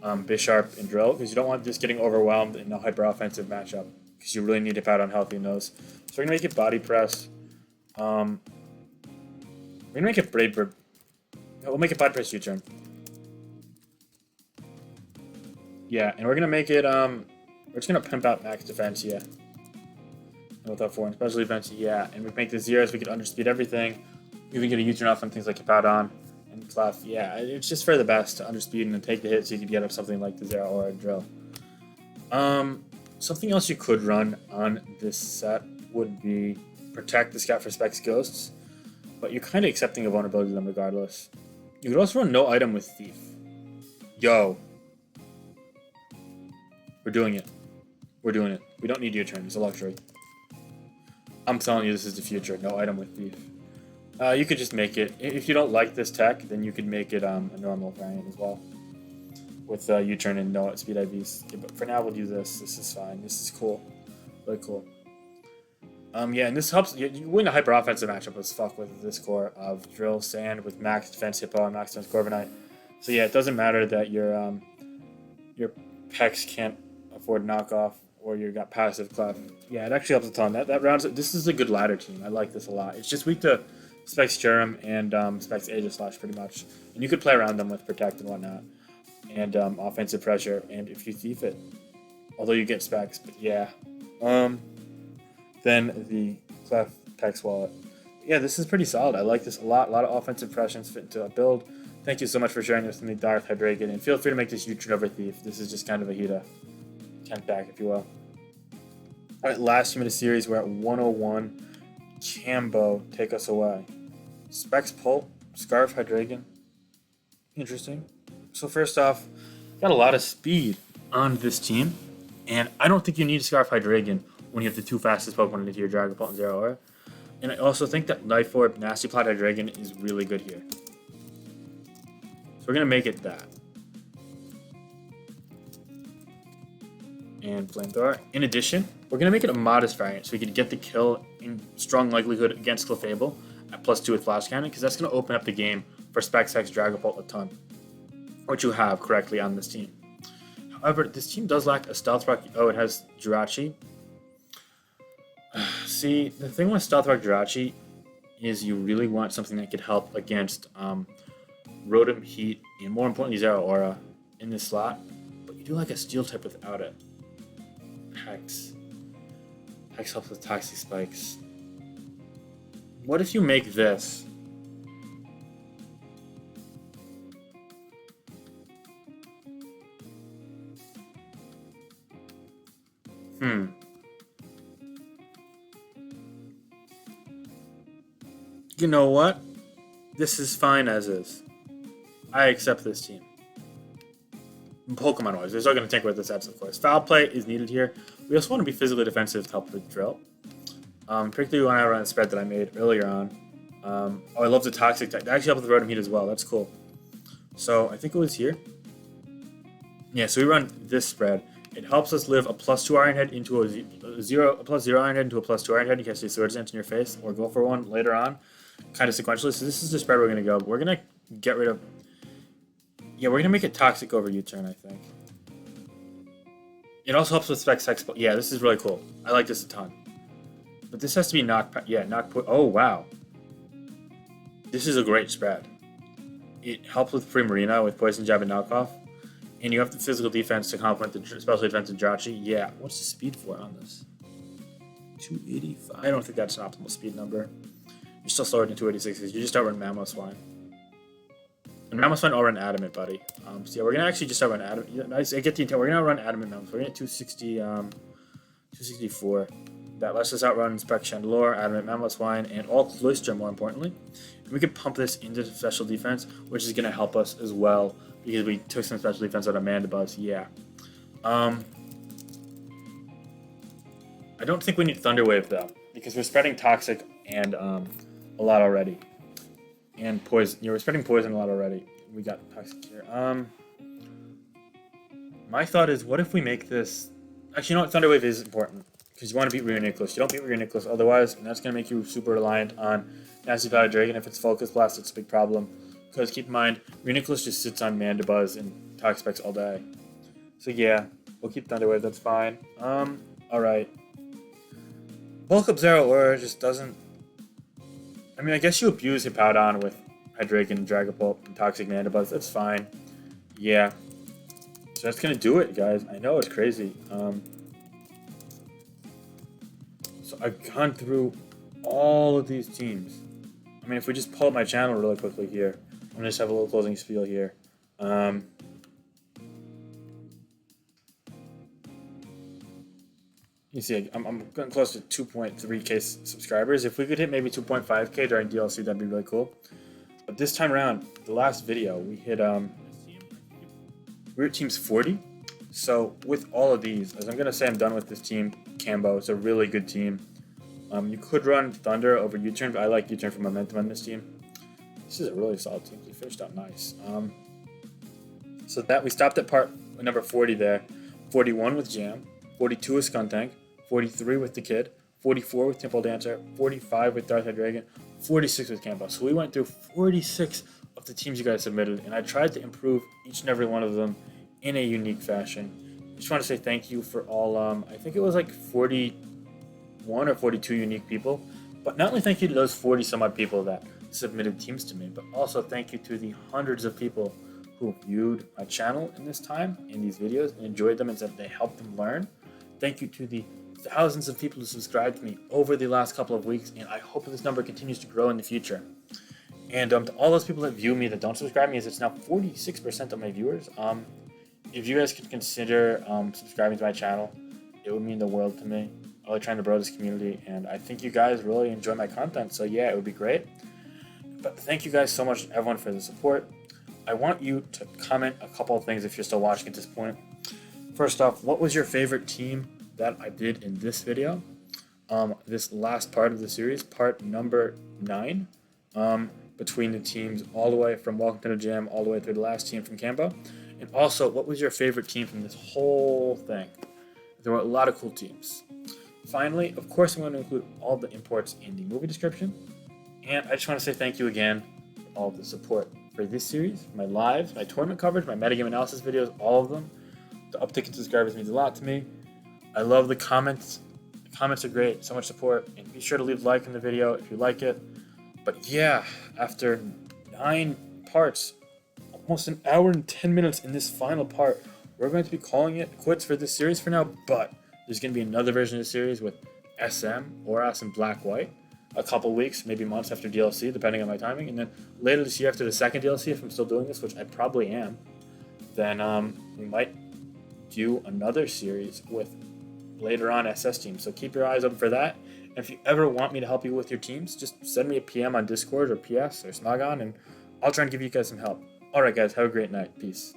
Bisharp and Drill because you don't want just getting overwhelmed in a hyper-offensive matchup. because you really need to pad on healthy in those. So we're gonna make it body press. We're gonna make it brave. We'll make it body press U-turn. Yeah, and we're gonna make it. We're just gonna pimp out max defense. Yeah. Without 4 and special defense. Yeah, and we make the zeros. We could underspeed everything. We can get a U-turn off on things like pad on and clef. Yeah, it's just for the best to underspeed and then take the hit so you could get up something like the zero or a drill. Something else you could run on this set would be protect the scout for specs ghosts, but you're kind of accepting a vulnerability to them regardless. You could also run no item with thief. Yo, we're doing it. We're doing it. We don't need your turn. It's a luxury. I'm telling you, this is the future. No item with thief. You could just make it. If you don't like this tech, then you could make it a normal variant as well. With U-turn and no speed IVs. Yeah, but for now, we'll do this. This is fine. This is cool. Really cool. Yeah, and this helps. You win a hyper offensive matchup as fuck with this core of drill sand with max defense hippo and max defense corviknight. So yeah, it doesn't matter that your pecs can't afford knockoff or you got passive clef. Yeah, it actually helps a ton. That rounds it. This is a good ladder team. I like this a lot. It's just weak to Specs Jerem and Specs Aegislash pretty much. And you could play around them with protect and whatnot. And offensive pressure, and if you thief it. Although you get specs, but yeah. Then the clef Pex wallet. Yeah, this is pretty solid. I like this a lot. A lot of offensive pressures fit into a build. Thank you so much for sharing this with me, Darth Hydragon, and feel free to make this U-turn over thief. This is just kind of a Hita. 10th back, if you will. Alright, last team of the series, we're at 101. Cambo, take us away. Specs Pulp, Scarf Hydragon. Interesting. So first off, got a lot of speed on this team, and I don't think you need Scarf Hydragon when you have the 2 fastest Pokemon into your Dragapult and Zero Aura. And I also think that Life Orb, Nasty Plot Hydragon is really good here. So we're going to make it that. And Flamethrower. In addition, we're going to make it a modest variant so we can get the kill in strong likelihood against Clefable at +2 with Flash Cannon, because that's going to open up the game for Specs X Dragapult a ton, which you have correctly on this team. However, this team does lack a Stealth Rock. Oh, it has Jirachi. See, the thing with Stealth Rock Jirachi is you really want something that could help against Rotom, Heat, and more importantly, Zero Aura in this slot. But you do like a Steel type without it. Hex. Hex helps with Toxic Spikes. What if you make this? You know what? This is fine as is. I accept this team. Pokemon-wise, they're still going to tinker with the sets, of course. Foul play is needed here. We also want to be physically defensive to help with drill. Particularly when I run a spread that I made earlier on. Oh, I love the Toxic type. That actually helps with Rotom Heat as well. That's cool. So I think it was here. Yeah, so we run this spread. It helps us live a +2 Iron Head into a +0 Iron Head into a +2 Iron Head. You catch the Swords Dance in your face, or go for one later on, kind of sequentially. So this is the spread we're going to go. We're going to get rid of. Yeah, we're going to make it Toxic over U-turn, I think. It also helps with Specs X. Yeah, this is really cool. I like this a ton. But this has to be knock. Yeah, knock. Oh wow. This is a great spread. It helps with Primarina with Poison Jab and Knockoff. And you have the physical defense to complement the special defense of Jirachi. Yeah, what's the speed for on this? 285. I don't think that's an optimal speed number. You're still slower than 286 because you just outrun Mamoswine. And Mamoswine outrun Adamant, buddy. So yeah, we're gonna actually just outrun Adamant. I get the intent. We're gonna outrun Adamant Mamoswine. We're gonna 260, 264. That lets us outrun Spec Chandelure, Adamant Mamoswine, and all Cloyster, more importantly. And we can pump this into special defense, which is gonna help us as well, because we took some special defense out of Mandibuzz. Yeah. I don't think we need Thunder Wave though, because we're spreading Toxic and a lot already, and Poison. Yeah, we're spreading Poison a lot already. We got Toxic here. My thought is, what if we make this? Actually, you know what? Thunder Wave is important because you want to beat Rheuniclus. You don't beat Rheuniclus otherwise, and that's gonna make you super reliant on Nasty Powder Dragon. If it's Focus Blast, it's a big problem. Because keep in mind, Rheuniclus just sits on Mandibuzz and Toxapex all day. So yeah, we'll keep Thunder Wave, that's fine. Alright. Bulk Up Zero Aura just doesn't... I mean, I guess you abuse Hippowdon with Hydreigon and Dragapult and Toxic Mandibuzz. That's fine. Yeah. So that's going to do it, guys. I know it's crazy. So I've gone through all of these teams. I mean, if we just pull up my channel really quickly here, I'm going to just have a little closing spiel here. You see, I'm getting close to 2.3k subscribers. If we could hit maybe 2.5k during DLC, that'd be really cool. But this time around, the last video, we hit we were at teams 40. So with all of these, as I'm gonna say, I'm done with this team. Cambo, it's a really good team. You could run Thunder over U-turn, but I like U-turn for momentum on this team. This is a really solid team. We finished out nice. So that we stopped at part number 40 there. 41 with Jam, 42 with Skuntank, 43 with the Kid, 44 with Temple Dancer, 45 with Darth Hydreigon, 46 with Cambo. So we went through 46 of the teams you guys submitted, and I tried to improve each and every one of them in a unique fashion. I just want to say thank you for all, I think it was like 41 or 42 unique people. But not only thank you to those 40 some odd people that submitted teams to me, but also thank you to the hundreds of people who viewed my channel in this time, in these videos, and enjoyed them and said they helped them learn. Thank you to the thousands of people who subscribed to me over the last couple of weeks, and I hope this number continues to grow in the future. And to all those people that view me that don't subscribe to me, as it's now 46% of my viewers, if you guys could consider subscribing to my channel, it would mean the world to me. I'm really trying to grow this community, and I think you guys really enjoy my content, so yeah, it would be great. But thank you guys so much, everyone, for the support. I want you to comment a couple of things if you're still watching at this point. First off, what was your favorite team that I did in this video? This last part of the series, part number 9, between the teams all the way from Welcome to the Jam all the way through the last team from Cambo. And also, what was your favorite team from this whole thing? There were a lot of cool teams. Finally, of course, I'm going to include all the imports in the movie description. And I just want to say thank you again for all of the support for this series, my lives, my tournament coverage, my metagame analysis videos, all of them. The uptick in subscribers means a lot to me. I love the comments. The comments are great, so much support. And be sure to leave a like in the video if you like it. But yeah, after 9 parts, almost an hour and 10 minutes in this final part, we're going to be calling it quits for this series for now, but there's going to be another version of the series with SM, Oras, and Black White. A couple weeks, maybe months after DLC, depending on my timing. And then later this year after the second DLC, if I'm still doing this, which I probably am, then we might do another series with later on SS teams. So keep your eyes open for that. And if you ever want me to help you with your teams, just send me a PM on Discord or PS or Smogon, and I'll try and give you guys some help. Alright guys, have a great night. Peace.